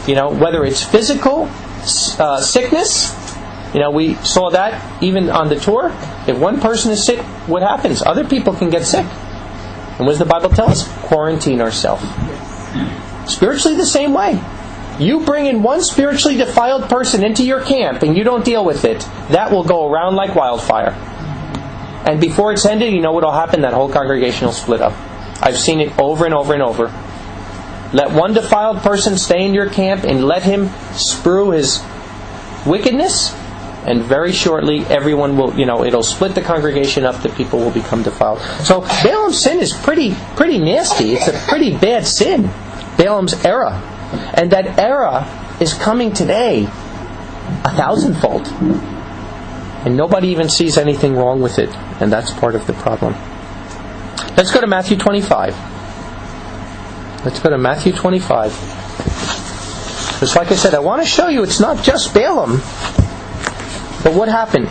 S1: whether it's physical sickness, we saw that even on the tour. If one person is sick, what happens? Other people can get sick. And what does the Bible tell us? Quarantine ourselves. Spiritually the same way. You bring in one spiritually defiled person into your camp and you don't deal with it, that will go around like wildfire. And before it's ended, you know what will happen? That whole congregation will split up. I've seen it over and over and over. Let one defiled person stay in your camp and let him sprue his wickedness, and very shortly everyone will, it'll split the congregation up, that people will become defiled. So Balaam's sin is pretty nasty. It's a pretty bad sin. Balaam's error. And that error is coming today 1,000-fold. And nobody even sees anything wrong with it. And that's part of the problem. Let's go to Matthew 25. Let's go to Matthew 25. Just like I said, I want to show you it's not just Balaam. But what happened?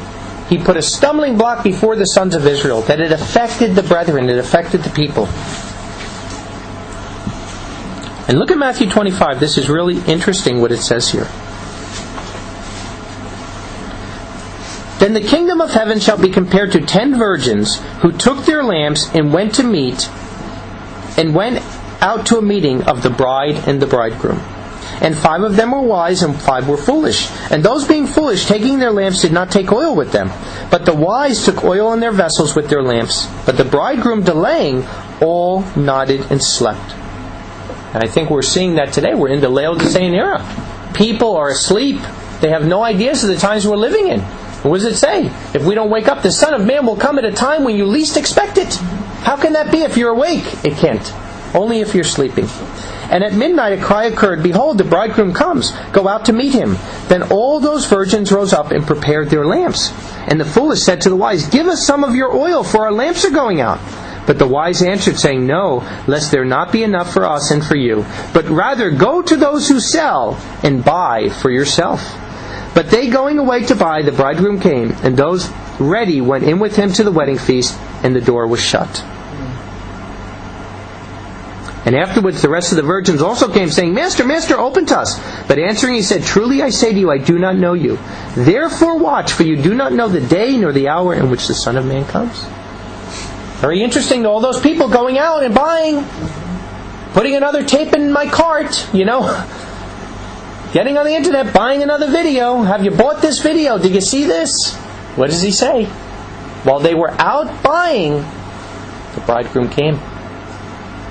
S1: He put a stumbling block before the sons of Israel, that it affected the brethren, it affected the people. And look at Matthew 25. This is really interesting what it says here. Then the kingdom of heaven shall be compared to 10 virgins who took their lamps and went out to a meeting of the bride and the bridegroom. And 5 of them were wise, and 5 were foolish. And those being foolish, taking their lamps, did not take oil with them. But the wise took oil in their vessels with their lamps. But the bridegroom delaying, all nodded and slept. And I think we're seeing that today. We're in the Laodicean era. People are asleep. They have no ideas of the times we're living in. What does it say? If we don't wake up, the Son of Man will come at a time when you least expect it. How can that be if you're awake? It can't. Only if you're sleeping. And at midnight a cry occurred, Behold, the bridegroom comes. Go out to meet him. Then all those virgins rose up and prepared their lamps. And the foolish said to the wise, Give us some of your oil, for our lamps are going out. But the wise answered, saying, No, lest there not be enough for us and for you. But rather go to those who sell and buy for yourself. But they going away to buy, the bridegroom came, and those ready went in with him to the wedding feast, and the door was shut. And afterwards the rest of the virgins also came, saying, Master, Master, open to us. But answering he said, Truly I say to you, I do not know you. Therefore watch, for you do not know the day nor the hour in which the Son of Man comes. Very interesting, all those people going out and buying, putting another tape in my cart, getting on the internet, buying another video. Have you bought this video? Did you see this? What does he say? While they were out buying, the bridegroom came.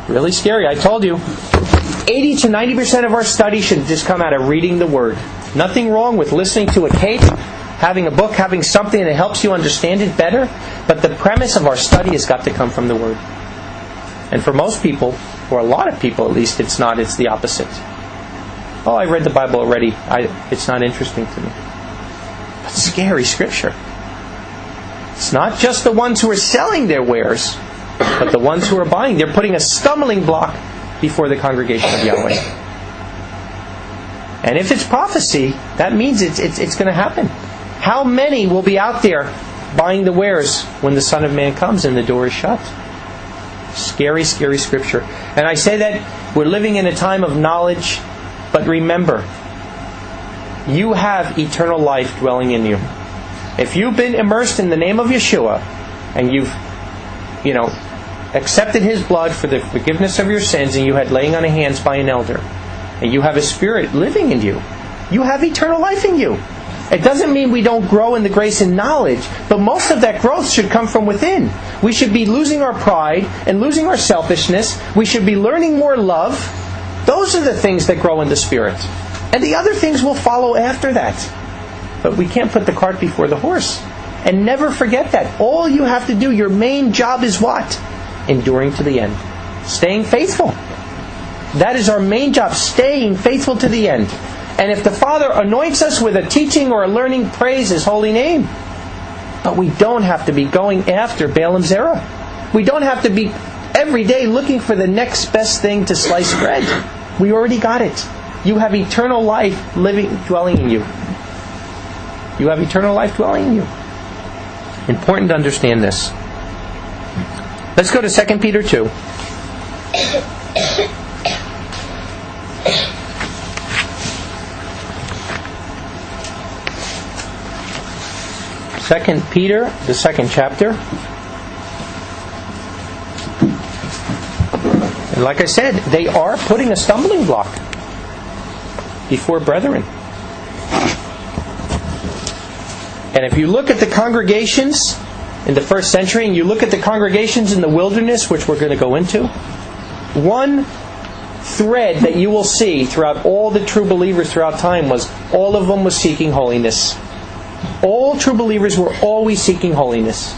S1: Really scary. I told you, 80 to 90% of our study should just come out of reading the Word. Nothing wrong with listening to a tape, having a book, having something that helps you understand it better. But the premise of our study has got to come from the Word. And for most people, or a lot of people at least, it's not. It's the opposite. Oh, I read the Bible already. It's not interesting to me. But scary Scripture. It's not just the ones who are selling their wares, but the ones who are buying. They're putting a stumbling block before the congregation of Yahweh. And if it's prophecy, that means it's going to happen. How many will be out there buying the wares when the Son of Man comes and the door is shut? Scary, scary Scripture. And I say that we're living in a time of knowledge, but remember, you have eternal life dwelling in you. If you've been immersed in the name of Yeshua, and you've, accepted His blood for the forgiveness of your sins, and you had laying on of hands by an elder, and you have a Spirit living in you, you have eternal life in you. It doesn't mean we don't grow in the grace and knowledge, but most of that growth should come from within. We should be losing our pride and losing our selfishness. We should be learning more love. Those are the things that grow in the Spirit. And the other things will follow after that. But we can't put the cart before the horse. And never forget that. All you have to do, your main job is what? enduring to the end. Staying faithful. That is our main job, staying faithful to the end. And if the Father anoints us with a teaching or a learning, praise His holy name. But we don't have to be going after Balaam's error. We don't have to be every day looking for the next best thing to slice bread. We already got it. You have eternal life dwelling in you. You have eternal life dwelling in you. Important to understand this. Let's go to 2 Peter 2. Second Peter, the second chapter. And like I said, they are putting a stumbling block before brethren. And if you look at the congregations in the first century, and you look at the congregations in the wilderness, which we're going to go into, one thread that you will see throughout all the true believers throughout time was all of them was seeking holiness. All true believers were always seeking holiness.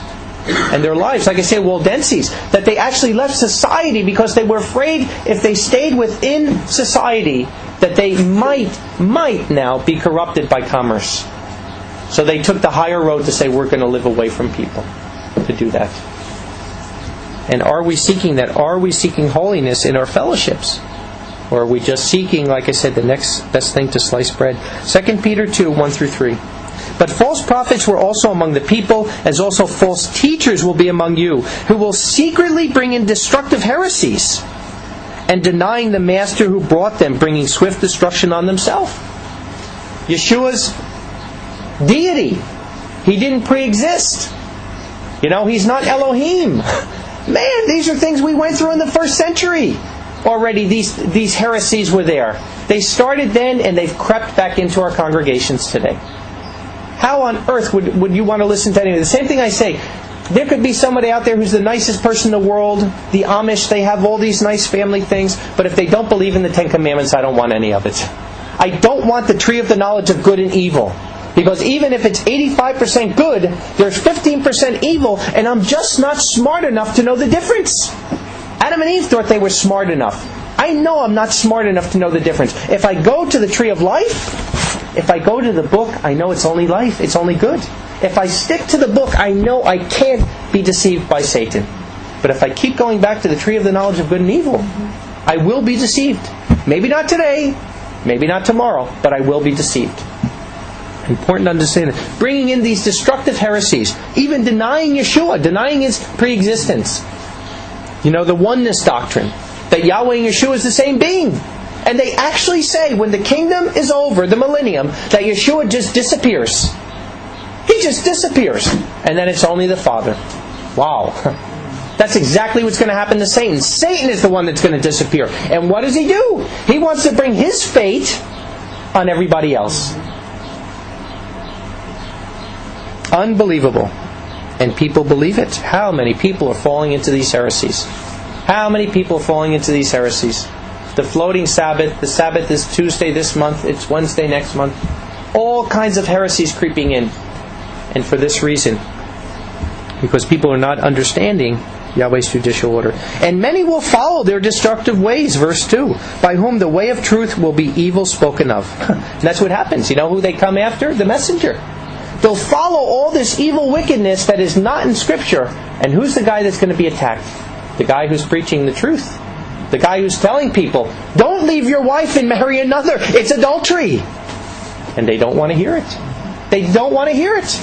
S1: And their lives, like I say, Waldenses, that they actually left society because they were afraid if they stayed within society that they might now be corrupted by commerce. So they took the higher road to say, we're going to live away from people to do that. And are we seeking that? Are we seeking holiness in our fellowships? Or are we just seeking, like I said, the next best thing to slice bread? 2 Peter 2, 1 through 3. But false prophets were also among the people, as also false teachers will be among you, who will secretly bring in destructive heresies, and denying the master who brought them, bringing swift destruction on themselves. Yeshua's deity. He didn't pre-exist. He's not Elohim. Man, these are things we went through in the first century. Already these heresies were there. They started then and they've crept back into our congregations today. How on earth would you want to listen to anything? The same thing I say. There could be somebody out there who's the nicest person in the world. The Amish, they have all these nice family things. But if they don't believe in the Ten Commandments, I don't want any of it. I don't want the tree of the knowledge of good and evil. Because even if it's 85% good, there's 15% evil, and I'm just not smart enough to know the difference. Adam and Eve thought they were smart enough. I know I'm not smart enough to know the difference. If I go to the tree of life, if I go to the book, I know it's only life, it's only good. If I stick to the book, I know I can't be deceived by Satan. But if I keep going back to the tree of the knowledge of good and evil, I will be deceived. Maybe not today, maybe not tomorrow, but I will be deceived. Important to understand that. Bringing in these destructive heresies, even denying Yeshua, denying His pre-existence. The oneness doctrine, that Yahweh and Yeshua is the same being. And they actually say when the kingdom is over, the millennium, that Yeshua just disappears. He just disappears. And then it's only the Father. Wow. That's exactly what's going to happen to Satan. Satan is the one that's going to disappear. And what does he do? He wants to bring his fate on everybody else. Unbelievable. And people believe it. How many people are falling into these heresies? How many people are falling into these heresies? The floating Sabbath. The Sabbath is Tuesday this month. It's Wednesday next month. All kinds of heresies creeping in. And for this reason. Because people are not understanding Yahweh's judicial order. And many will follow their destructive ways. Verse 2. By whom the way of truth will be evil spoken of. And that's what happens. You know who they come after? The messenger. They'll follow all this evil wickedness that is not in Scripture. And who's the guy that's going to be attacked? The guy who's preaching the truth. The guy who's telling people, don't leave your wife and marry another. It's adultery. And they don't want to hear it. They don't want to hear it.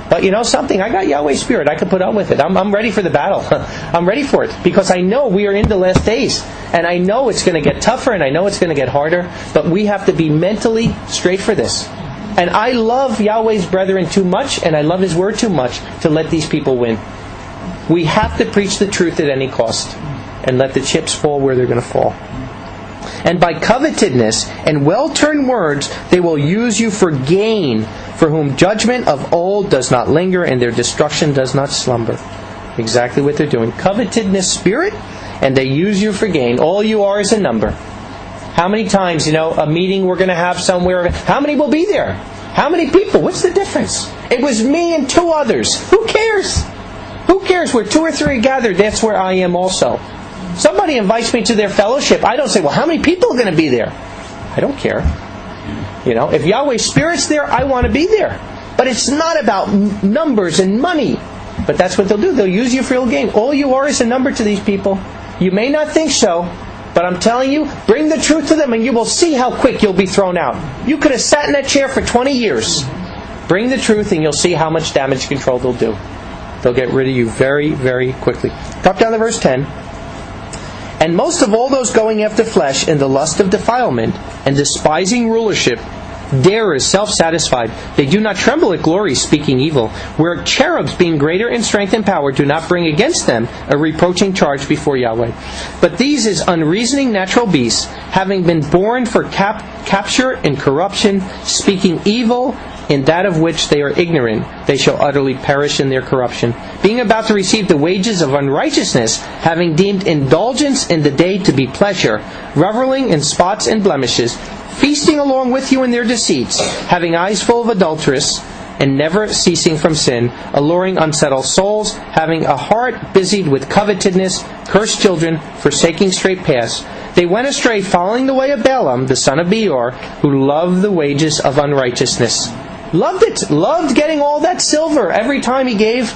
S1: But you know something? I got Yahweh's Spirit. I can put up with it. I'm ready for the battle. I'm ready for it. Because I know we are in the last days. And I know it's going to get tougher and I know it's going to get harder. But we have to be mentally straight for this. And I love Yahweh's brethren too much and I love His Word too much to let these people win. We have to preach the truth at any cost. And let the chips fall where they're going to fall. And by covetousness and well-turned words, they will use you for gain, for whom judgment of old does not linger, and their destruction does not slumber. Exactly what they're doing. Covetousness spirit, and they use you for gain. All you are is a number. How many times, a meeting we're going to have somewhere, how many will be there? How many people? What's the difference? It was me and 2 others. Who cares? Who cares? Where 2 or 3 are gathered, that's where I am also. Somebody invites me to their fellowship. I don't say, well, how many people are going to be there? I don't care. If Yahweh's Spirit's there, I want to be there. But it's not about numbers and money. But that's what they'll do. They'll use you for ill gain. All you are is a number to these people. You may not think so, but I'm telling you, bring the truth to them and you will see how quick you'll be thrown out. You could have sat in that chair for 20 years. Bring the truth and you'll see how much damage control they'll do. They'll get rid of you very, very quickly. Drop down to verse 10. And most of all those going after flesh in the lust of defilement and despising rulership, darers, self-satisfied, they do not tremble at glory, speaking evil, where cherubs, being greater in strength and power, do not bring against them a reproaching charge before Yahweh. But these is unreasoning natural beasts, having been born for capture and corruption, speaking evil in that of which they are ignorant, they shall utterly perish in their corruption, being about to receive the wages of unrighteousness, having deemed indulgence in the day to be pleasure, reveling in spots and blemishes, feasting along with you in their deceits, having eyes full of adulteress, and never ceasing from sin, alluring unsettled souls, having a heart busied with covetousness, cursed children, forsaking straight paths. They went astray, following the way of Balaam, the son of Beor, who loved the wages of unrighteousness. Loved it. Loved getting all that silver every time he gave,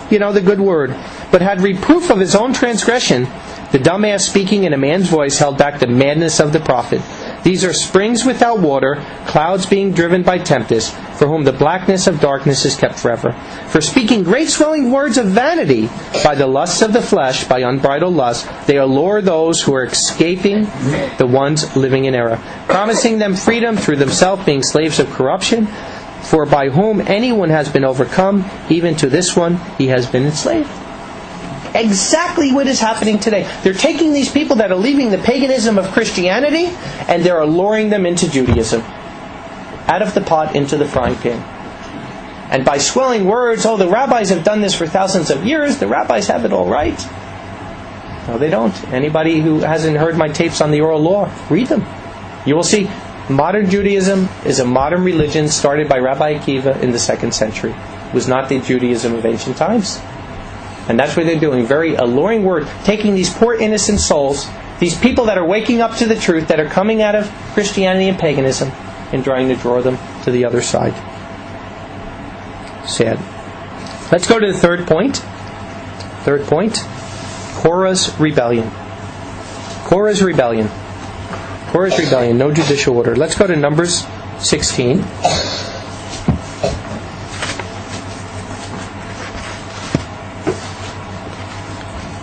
S1: the good word. But had reproof of his own transgression. The dumbass speaking in a man's voice held back the madness of the prophet. These are springs without water, clouds being driven by tempest, for whom the blackness of darkness is kept forever. For speaking great swelling words of vanity, by the lusts of the flesh, by unbridled lust, they allure those who are escaping the ones living in error, promising them freedom through themselves being slaves of corruption. For by whom anyone has been overcome, even to this one he has been enslaved. Exactly what is happening today. They're taking these people that are leaving the paganism of Christianity and they're alluring them into Judaism. Out of the pot into the frying pan. And by swelling words, the rabbis have done this for thousands of years, the rabbis have it all right. No, they don't. Anybody who hasn't heard my tapes on the oral law, read them. You will see modern Judaism is a modern religion started by Rabbi Akiva in the 2nd century. It was not the Judaism of ancient times. And that's what they're doing. Very alluring word. Taking these poor innocent souls, these people that are waking up to the truth, that are coming out of Christianity and paganism, and trying to draw them to the other side. Sad. Let's go to the third point. Third point. Korah's rebellion. Korah's rebellion. Korah's rebellion. No judicial order. Let's go to Numbers 16.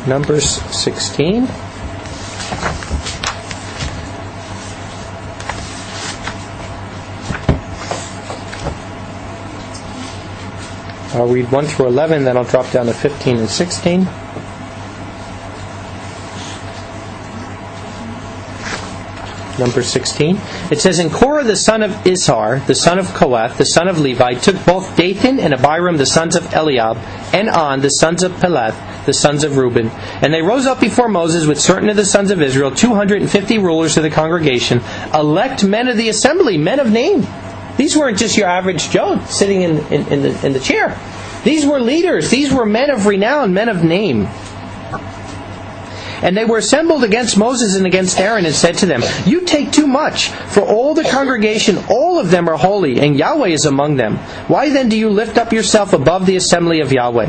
S1: Numbers 16. I'll read 1 through 11, then I'll drop down to 15 and 16. Number 16. It says, And Korah the son of Izhar, the son of Kohath, the son of Levi, took both Dathan and Abiram the sons of Eliab, and On the sons of Peleth, the sons of Reuben. And they rose up before Moses with certain of the sons of Israel, 250 rulers of the congregation, elect men of the assembly, men of name. These weren't just your average Joe sitting in the chair. These were leaders. These were men of renown, men of name. And they were assembled against Moses and against Aaron and said to them, You take too much, for all the congregation, all of them are holy, and Yahweh is among them. Why then do you lift up yourself above the assembly of Yahweh?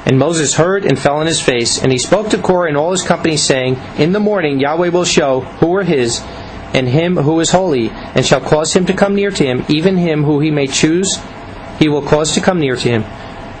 S1: And Moses heard and fell on his face, and he spoke to Korah and all his company, saying, In the morning Yahweh will show who are his, and him who is holy, and shall cause him to come near to him, even him who he may choose, he will cause to come near to him.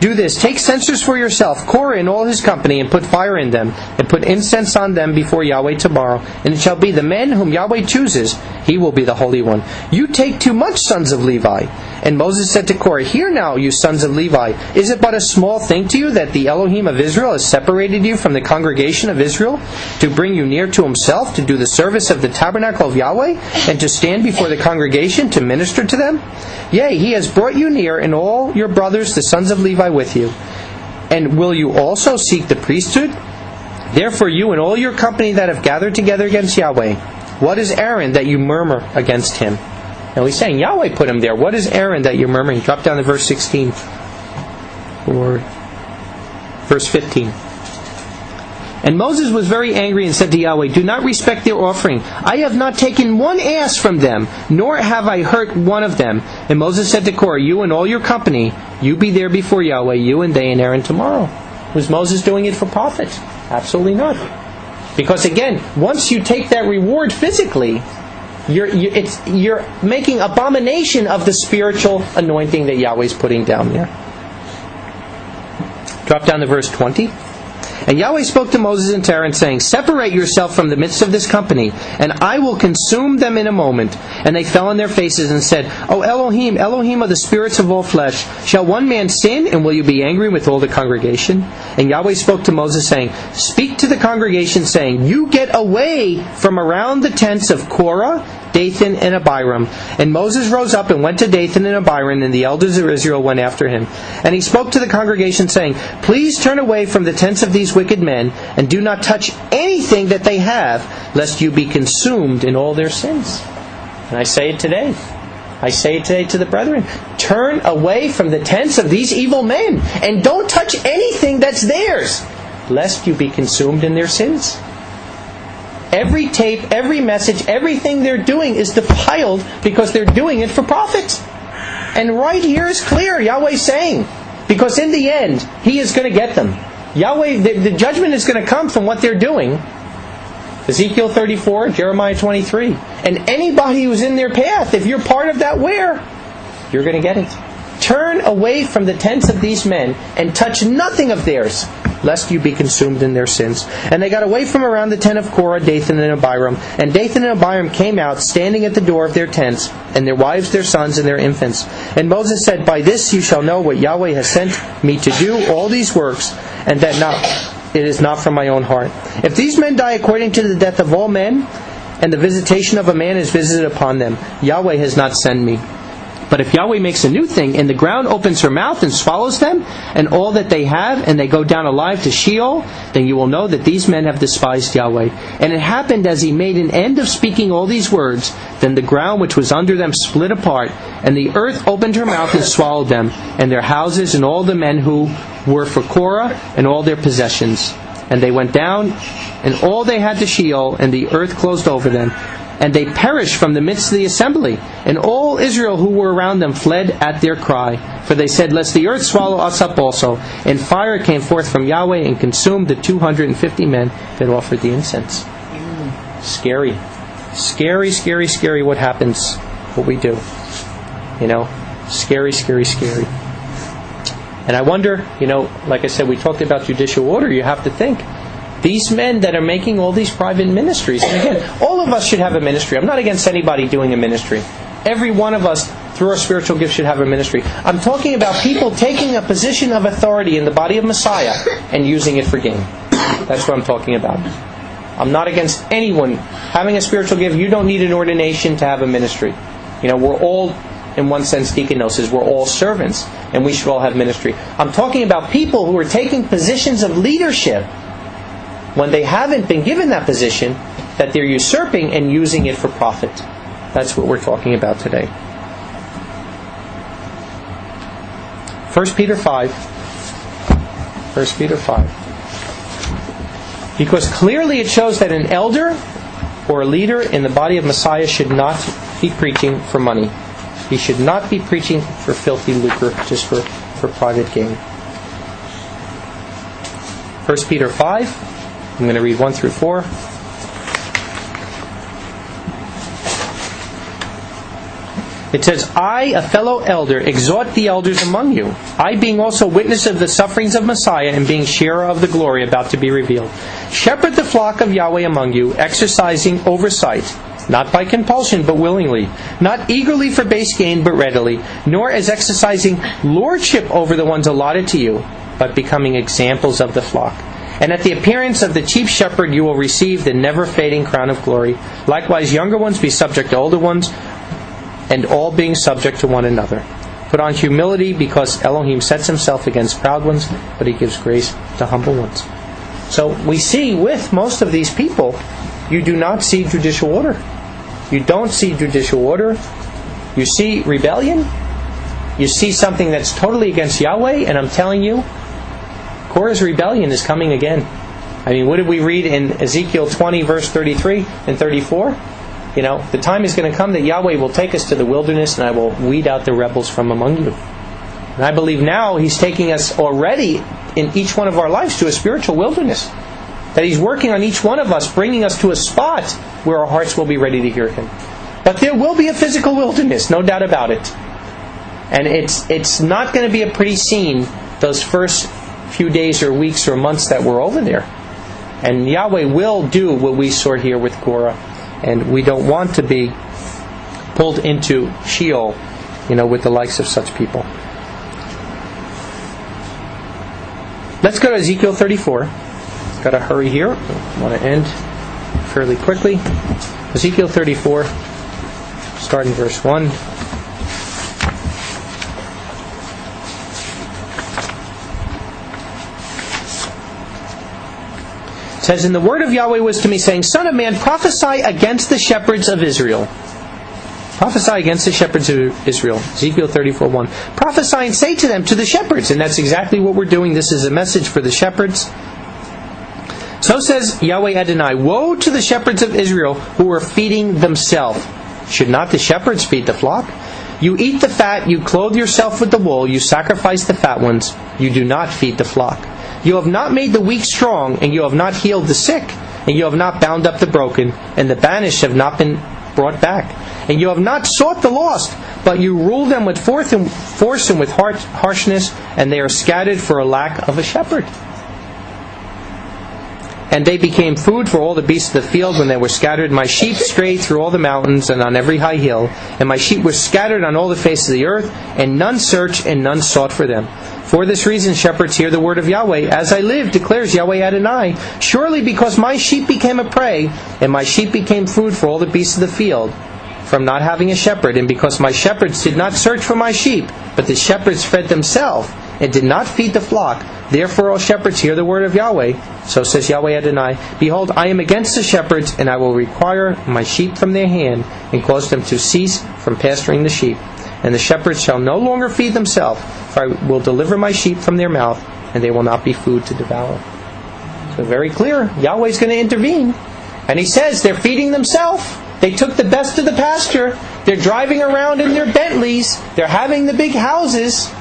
S1: Do this, take censers for yourself, Korah and all his company, and put fire in them, and put incense on them before Yahweh tomorrow. And it shall be the man whom Yahweh chooses, he will be the Holy One. You take too much, sons of Levi. And Moses said to Korah, Hear now, you sons of Levi, is it but a small thing to you that the Elohim of Israel has separated you from the congregation of Israel, to bring you near to himself, to do the service of the tabernacle of Yahweh, and to stand before the congregation to minister to them? Yea, he has brought you near, and all your brothers, the sons of Levi, with you. And will you also seek the priesthood? Therefore you and all your company that have gathered together against Yahweh, what is Aaron that you murmur against him? Now he's saying Yahweh put him there. What is Aaron that you're murmuring? Drop down to verse 16. Verse 15. And Moses was very angry and said to Yahweh, do not respect their offering. I have not taken one ass from them, nor have I hurt one of them. And Moses said to Korah, you and all your company, you be there before Yahweh, you and they and Aaron tomorrow. Was Moses doing it for profit? Absolutely not. Because again, once you take that reward physically, you're making abomination of the spiritual anointing that Yahweh's putting down there. Drop down to verse 20. And Yahweh spoke to Moses and Aaron, saying, separate yourself from the midst of this company, and I will consume them in a moment. And they fell on their faces and said, O Elohim, Elohim of the spirits of all flesh, shall one man sin, and will you be angry with all the congregation? And Yahweh spoke to Moses, saying, speak to the congregation, saying, you get away from around the tents of Korah, Dathan, and Abiram. And Moses rose up and went to Dathan and Abiram, and the elders of Israel went after him. And he spoke to the congregation, saying, please turn away from the tents of these wicked men, and do not touch anything that they have, lest you be consumed in all their sins. And I say it today. I say it today to the brethren. Turn away from the tents of these evil men, and don't touch anything that's theirs, lest you be consumed in their sins. Every tape, every message, everything they're doing is defiled because they're doing it for profit. And right here is clear, Yahweh's saying, because in the end, He is going to get them. Yahweh, the judgment is going to come from what they're doing. Ezekiel 34, Jeremiah 23. And anybody who's in their path, if you're part of that you're going to get it. Turn away from the tents of these men and touch nothing of theirs, lest you be consumed in their sins. And they got away from around the tent of Korah, Dathan, and Abiram. And Dathan and Abiram came out, standing at the door of their tents, and their wives, their sons, and their infants. And Moses said, by this you shall know what Yahweh has sent me to do all these works, and that it is not from my own heart. If these men die according to the death of all men, and the visitation of a man is visited upon them, Yahweh has not sent me. But if Yahweh makes a new thing, and the ground opens her mouth and swallows them, and all that they have, and they go down alive to Sheol, then you will know that these men have despised Yahweh. And it happened as he made an end of speaking all these words, then the ground which was under them split apart, and the earth opened her mouth and swallowed them, and their houses, and all the men who were for Korah, and all their possessions. And they went down, and all they had to Sheol, and the earth closed over them. And they perished from the midst of the assembly. And all Israel who were around them fled at their cry. For they said, lest the earth swallow us up also. And fire came forth from Yahweh and consumed the 250 men that offered the incense. Scary. Scary, scary, scary what happens, what we do. Scary, scary, scary. And I wonder, like I said, we talked about judicial order. You have to think. These men that are making all these private ministries, and again, all of us should have a ministry. I'm not against anybody doing a ministry. Every one of us, through our spiritual gifts, should have a ministry. I'm talking about people taking a position of authority in the body of Messiah and using it for gain. That's what I'm talking about. I'm not against anyone having a spiritual gift. You don't need an ordination to have a ministry. We're all, in one sense, deaconoses. We're all servants, and we should all have ministry. I'm talking about people who are taking positions of leadership when they haven't been given that position, that they're usurping and using it for profit. That's what we're talking about today. 1 Peter 5. 1 Peter 5. Because clearly it shows that an elder or a leader in the body of Messiah should not be preaching for money. He should not be preaching for filthy lucre, just for private gain. 1 Peter 5. I'm going to read 1 through 4. It says, I, a fellow elder, exhort the elders among you, I being also witness of the sufferings of Messiah and being sharer of the glory about to be revealed. Shepherd the flock of Yahweh among you, exercising oversight, not by compulsion but willingly, not eagerly for base gain but readily, nor as exercising lordship over the ones allotted to you, but becoming examples of the flock. And at the appearance of the chief shepherd you will receive the never-fading crown of glory. Likewise, younger ones be subject to older ones, and all being subject to one another. Put on humility, because Elohim sets himself against proud ones, but he gives grace to humble ones. So we see with most of these people, you do not see judicial order. You don't see judicial order. You see rebellion. You see something that's totally against Yahweh, and I'm telling you, Korah's rebellion is coming again. I mean, what did we read in Ezekiel 20, verse 33 and 34? You know, the time is going to come that Yahweh will take us to the wilderness, and I will weed out the rebels from among you. And I believe now He's taking us already in each one of our lives to a spiritual wilderness. That He's working on each one of us, bringing us to a spot where our hearts will be ready to hear Him. But there will be a physical wilderness, no doubt about it. And it's not going to be a pretty scene those first few days or weeks or months that we're over there. And Yahweh will do what we saw here with Korah. And we don't want to be pulled into Sheol, with the likes of such people. Let's go to Ezekiel 34. Got to hurry here. I want to end fairly quickly. Ezekiel 34, starting verse 1. It says, "And the word of Yahweh was to me, saying, Son of man, prophesy against the shepherds of Israel." Prophesy against the shepherds of Israel. Ezekiel 34:1. Prophesy and say to them, to the shepherds. And that's exactly what we're doing. This is a message for the shepherds. So says Yahweh Adonai, Woe to the shepherds of Israel who are feeding themselves. Should not the shepherds feed the flock? You eat the fat, you clothe yourself with the wool, you sacrifice the fat ones, you do not feed the flock. You have not made the weak strong, and you have not healed the sick, and you have not bound up the broken, and the banished have not been brought back. And you have not sought the lost, but you rule them with force and with harshness, and they are scattered for a lack of a shepherd. And they became food for all the beasts of the field when they were scattered. My sheep strayed through all the mountains and on every high hill, and my sheep were scattered on all the face of the earth, and none searched and none sought for them. For this reason, shepherds, hear the word of Yahweh. As I live, declares Yahweh Adonai, surely because my sheep became a prey, and my sheep became food for all the beasts of the field, from not having a shepherd, and because my shepherds did not search for my sheep, but the shepherds fed themselves, and did not feed the flock, therefore, all shepherds, hear the word of Yahweh. So says Yahweh Adonai, Behold, I am against the shepherds, and I will require my sheep from their hand, and cause them to cease from pasturing the sheep. And the shepherds shall no longer feed themselves, for I will deliver my sheep from their mouth, and they will not be food to devour. So very clear, Yahweh's going to intervene. And He says they're feeding themselves. They took the best of the pasture. They're driving around in their Bentleys. They're having the big houses.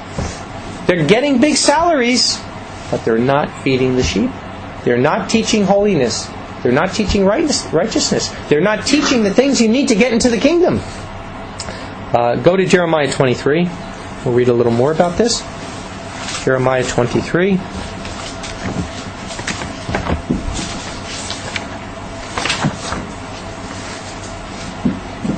S1: They're getting big salaries. But they're not feeding the sheep. They're not teaching holiness. They're not teaching righteousness. They're not teaching the things you need to get into the kingdom. Go to Jeremiah 23. We'll read a little more about this. Jeremiah 23.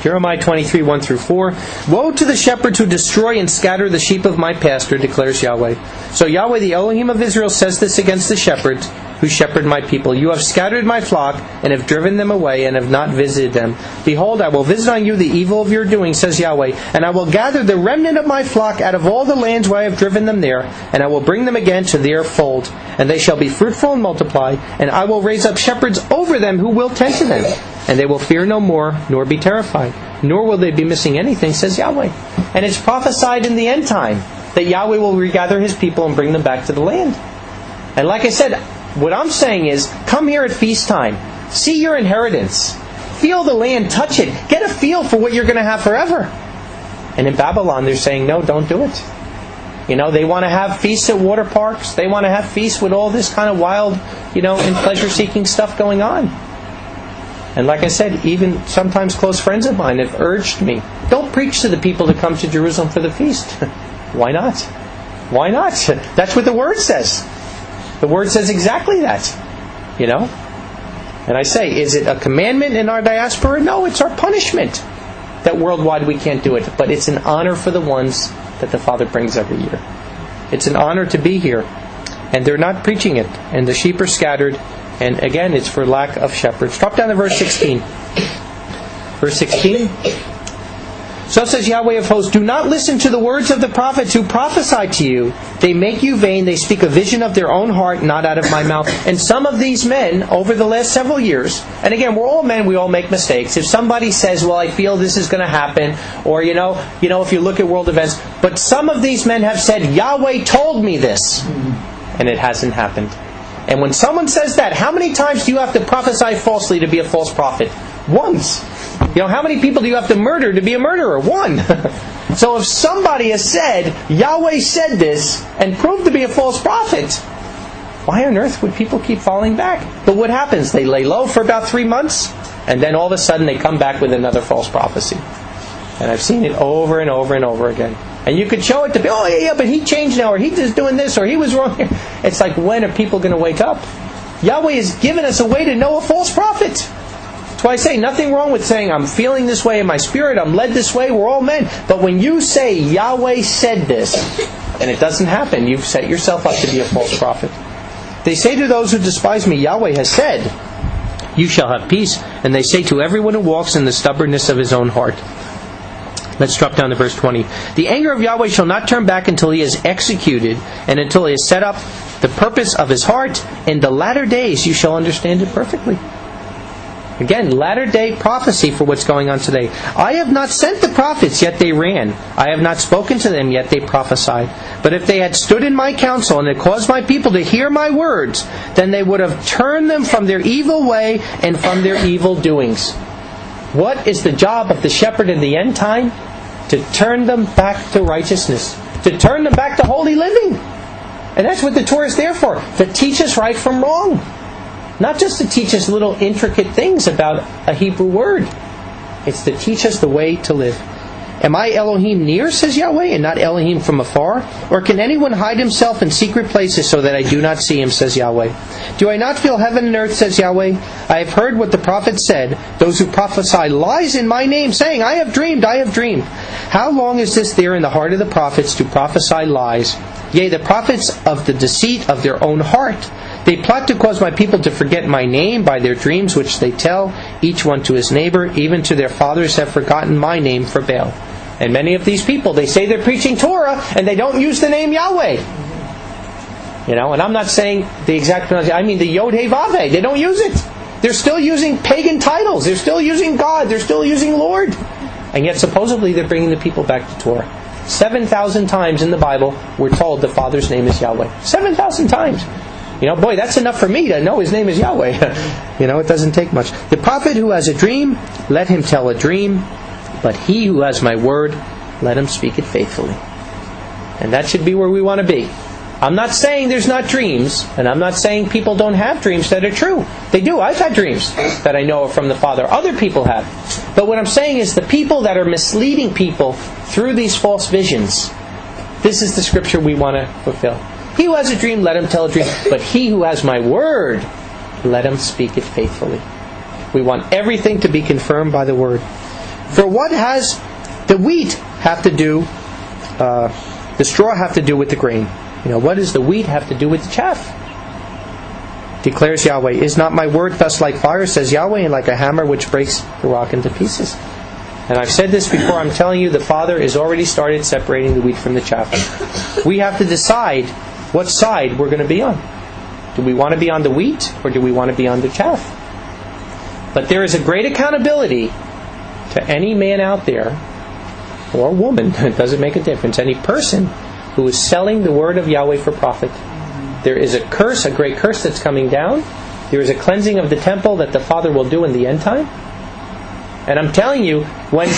S1: Jeremiah 23, 1 through 4. Woe to the shepherds who destroy and scatter the sheep of my pasture, declares Yahweh. So Yahweh, the Elohim of Israel, says this against the shepherds who shepherd my people. You have scattered my flock, and have driven them away, and have not visited them. Behold, I will visit on you the evil of your doing, says Yahweh, and I will gather the remnant of my flock out of all the lands where I have driven them there, and I will bring them again to their fold, and they shall be fruitful and multiply, and I will raise up shepherds over them who will tend to them, and they will fear no more, nor be terrified, nor will they be missing anything, says Yahweh. And it's prophesied in the end time that Yahweh will regather His people and bring them back to the land. And like I said, what I'm saying is, come here at feast time. See your inheritance. Feel the land, touch it. Get a feel for what you're going to have forever. And in Babylon, they're saying, no, don't do it. They want to have feasts at water parks. They want to have feasts with all this kind of wild, and pleasure-seeking stuff going on. And like I said, even sometimes close friends of mine have urged me, don't preach to the people to come to Jerusalem for the feast. Why not? Why not? That's what the Word says. The Word says exactly that. And I say, is it a commandment in our diaspora? No, it's our punishment that worldwide we can't do it. But it's an honor for the ones that the Father brings every year. It's an honor to be here. And they're not preaching it. And the sheep are scattered. And again, it's for lack of shepherds. Drop down to verse 16. Verse 16. So says Yahweh of hosts, do not listen to the words of the prophets who prophesy to you. They make you vain. They speak a vision of their own heart, not out of my mouth. And some of these men, over the last several years, and again, we're all men, we all make mistakes. If somebody says, well, I feel this is going to happen, or, if you look at world events, but some of these men have said, Yahweh told me this. and it hasn't happened. And when someone says that, how many times do you have to prophesy falsely to be a false prophet? Once. How many people do you have to murder to be a murderer? One. So if somebody has said, Yahweh said this, and proved to be a false prophet, why on earth would people keep falling back? But what happens? They lay low for about 3 months, and then all of a sudden they come back with another false prophecy. And I've seen it over and over and over again. And you could show it to people, oh yeah, but he changed now, or he just doing this, or he was wrong here. It's like, when are people going to wake up? Yahweh has given us a way to know a false prophet. That's why I say nothing wrong with saying, I'm feeling this way in my spirit, I'm led this way, we're all men. But when you say, Yahweh said this, and it doesn't happen, you've set yourself up to be a false prophet. They say to those who despise me, Yahweh has said, you shall have peace. And they say to everyone who walks in the stubbornness of his own heart. Let's drop down to verse 20. The anger of Yahweh shall not turn back until he has executed, and until he has set up the purpose of his heart. In the latter days you shall understand it perfectly. Again, latter day prophecy for what's going on today. I have not sent the prophets, yet they ran. I have not spoken to them, yet they prophesied. But if they had stood in my counsel, and had caused my people to hear my words, then they would have turned them from their evil way and from their evil doings. What is the job of the shepherd in the end time? To turn them back to righteousness. To turn them back to holy living. And that's what the Torah is there for. To teach us right from wrong. Not just to teach us little intricate things about a Hebrew word. It's to teach us the way to live. Am I Elohim near, says Yahweh, and not Elohim from afar? Or can anyone hide himself in secret places so that I do not see him, says Yahweh? Do I not feel heaven and earth, says Yahweh? I have heard what the prophets said, those who prophesy lies in my name, saying, I have dreamed, I have dreamed. How long is this there in the heart of the prophets to prophesy lies? Yea, the prophets of the deceit of their own heart. They plot to cause my people to forget my name by their dreams which they tell, each one to his neighbor, even to their fathers have forgotten my name for Baal. And many of these people, they say they're preaching Torah, and they don't use the name Yahweh. And I'm not saying the exact pronunciation, I mean the Yod He Vav He. They don't use it. They're still using pagan titles. They're still using God. They're still using Lord. And yet supposedly they're bringing the people back to Torah. 7,000 times in the Bible we're told the Father's name is Yahweh. 7,000 times. Boy, that's enough for me to know his name is Yahweh. It doesn't take much. The prophet who has a dream, let him tell a dream. But he who has my word, let him speak it faithfully. And that should be where we want to be. I'm not saying there's not dreams, and I'm not saying people don't have dreams that are true. They do. I've had dreams that I know are from the Father. Other people have. But what I'm saying is the people that are misleading people through these false visions, this is the scripture we want to fulfill. He who has a dream, let him tell a dream. But he who has my word, let him speak it faithfully. We want everything to be confirmed by the word. For what has the wheat have to do, the straw have to do with the grain? What does the wheat have to do with the chaff? Declares Yahweh, is not my word thus like fire, says Yahweh, and like a hammer which breaks the rock into pieces? And I've said this before, I'm telling you, the Father has already started separating the wheat from the chaff. We have to decide what side we're going to be on. Do we want to be on the wheat, or do we want to be on the chaff? But there is a great accountability to any man out there, or woman, it doesn't make a difference, any person who is selling the word of Yahweh for profit. There is a curse, a great curse that's coming down. There is a cleansing of the temple that the Father will do in the end time. And I'm telling you, when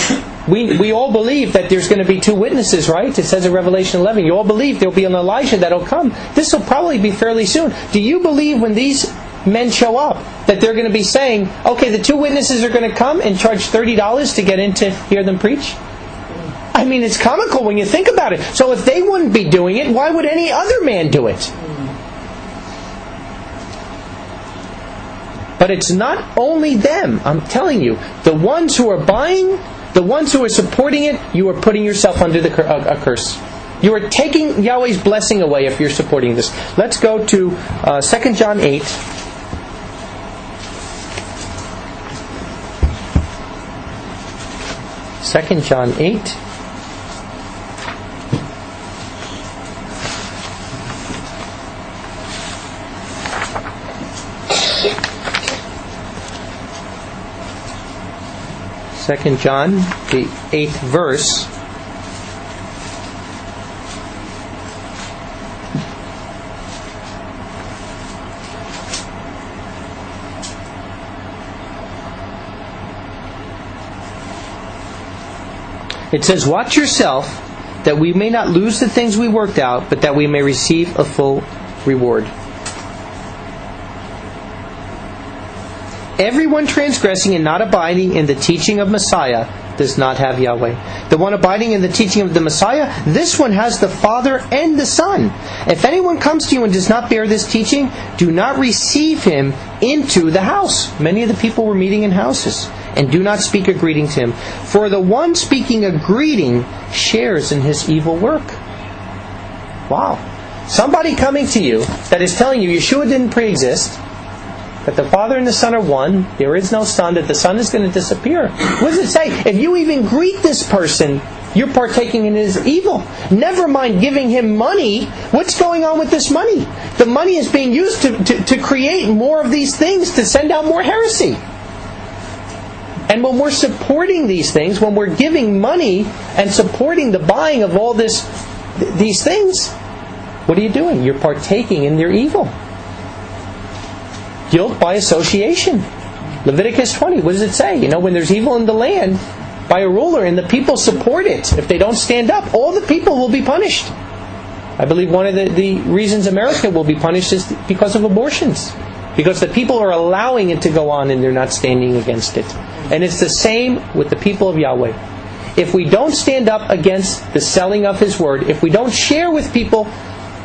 S1: we all believe that there's going to be two witnesses, right? It says in Revelation 11, you all believe there'll be an Elijah that'll come. This will probably be fairly soon. Do you believe when these men show up that they're going to be saying, okay, the two witnesses are going to come and charge $30 to get in to hear them preach? I mean, it's comical when you think about it. So if they wouldn't be doing it, why would any other man do it? But it's not only them. I'm telling you, the ones who are buying, the ones who are supporting it, you are putting yourself under a curse. You are taking Yahweh's blessing away if you're supporting this. Let's go to 2 John 8. 2 John 8. Second John, the 8th verse. It says, watch yourself, that we may not lose the things we worked out, but that we may receive a full reward. Everyone transgressing and not abiding in the teaching of Messiah does not have Yahweh. The one abiding in the teaching of the Messiah, this one has the Father and the Son. If anyone comes to you and does not bear this teaching, do not receive him into the house. Many of the people were meeting in houses. And do not speak a greeting to him. For the one speaking a greeting shares in his evil work. Wow. Somebody coming to you that is telling you Yeshua didn't pre-exist, that the Father and the Son are one, there is no Son, that the Son is going to disappear. What does it say? If you even greet this person, you're partaking in his evil. Never mind giving him money. What's going on with this money? The money is being used to create more of these things, to send out more heresy. And when we're supporting these things, when we're giving money and supporting the buying of all these things, what are you doing? You're partaking in their evil. Guilt by association. Leviticus 20, what does it say? When there's evil in the land by a ruler and the people support it, if they don't stand up, all the people will be punished. I believe one of the reasons America will be punished is because of abortions. Because the people are allowing it to go on and they're not standing against it. And it's the same with the people of Yahweh. If we don't stand up against the selling of His Word, if we don't share with people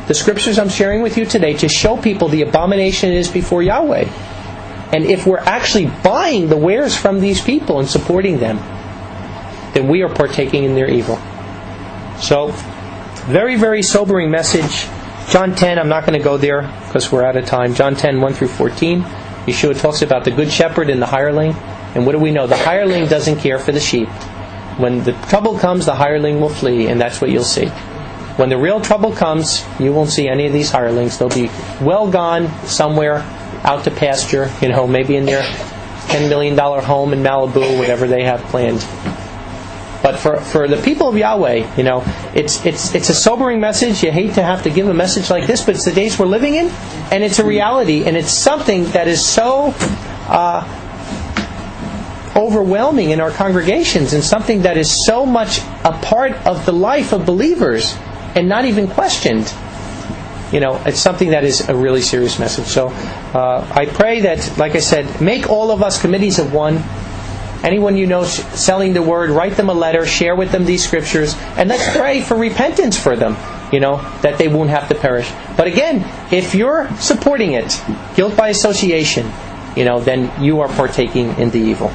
S1: the scriptures I'm sharing with you today to show people the abomination it is before Yahweh, and if we're actually buying the wares from these people and supporting them, then we are partaking in their evil. So, very, very sobering message. John 10, I'm not going to go there because we're out of time. John 10, 1 through 14. Yeshua talks about the good shepherd and the hireling. And what do we know? The hireling doesn't care for the sheep. When the trouble comes, the hireling will flee, and that's what you'll see. When the real trouble comes, you won't see any of these hirelings. They'll be well gone somewhere out to pasture, maybe in their $10 million home in Malibu, whatever they have planned. But for the people of Yahweh, it's a sobering message. You hate to have to give a message like this, but it's the days we're living in, and it's a reality, and it's something that is so overwhelming in our congregations, and something that is so much a part of the life of believers and not even questioned. It's something that is a really serious message. So I pray that, like I said, make all of us committees of one. Anyone you know selling the Word, write them a letter, share with them these scriptures, and let's pray for repentance for them, that they won't have to perish. But again, if you're supporting it, guilt by association, then you are partaking in the evil.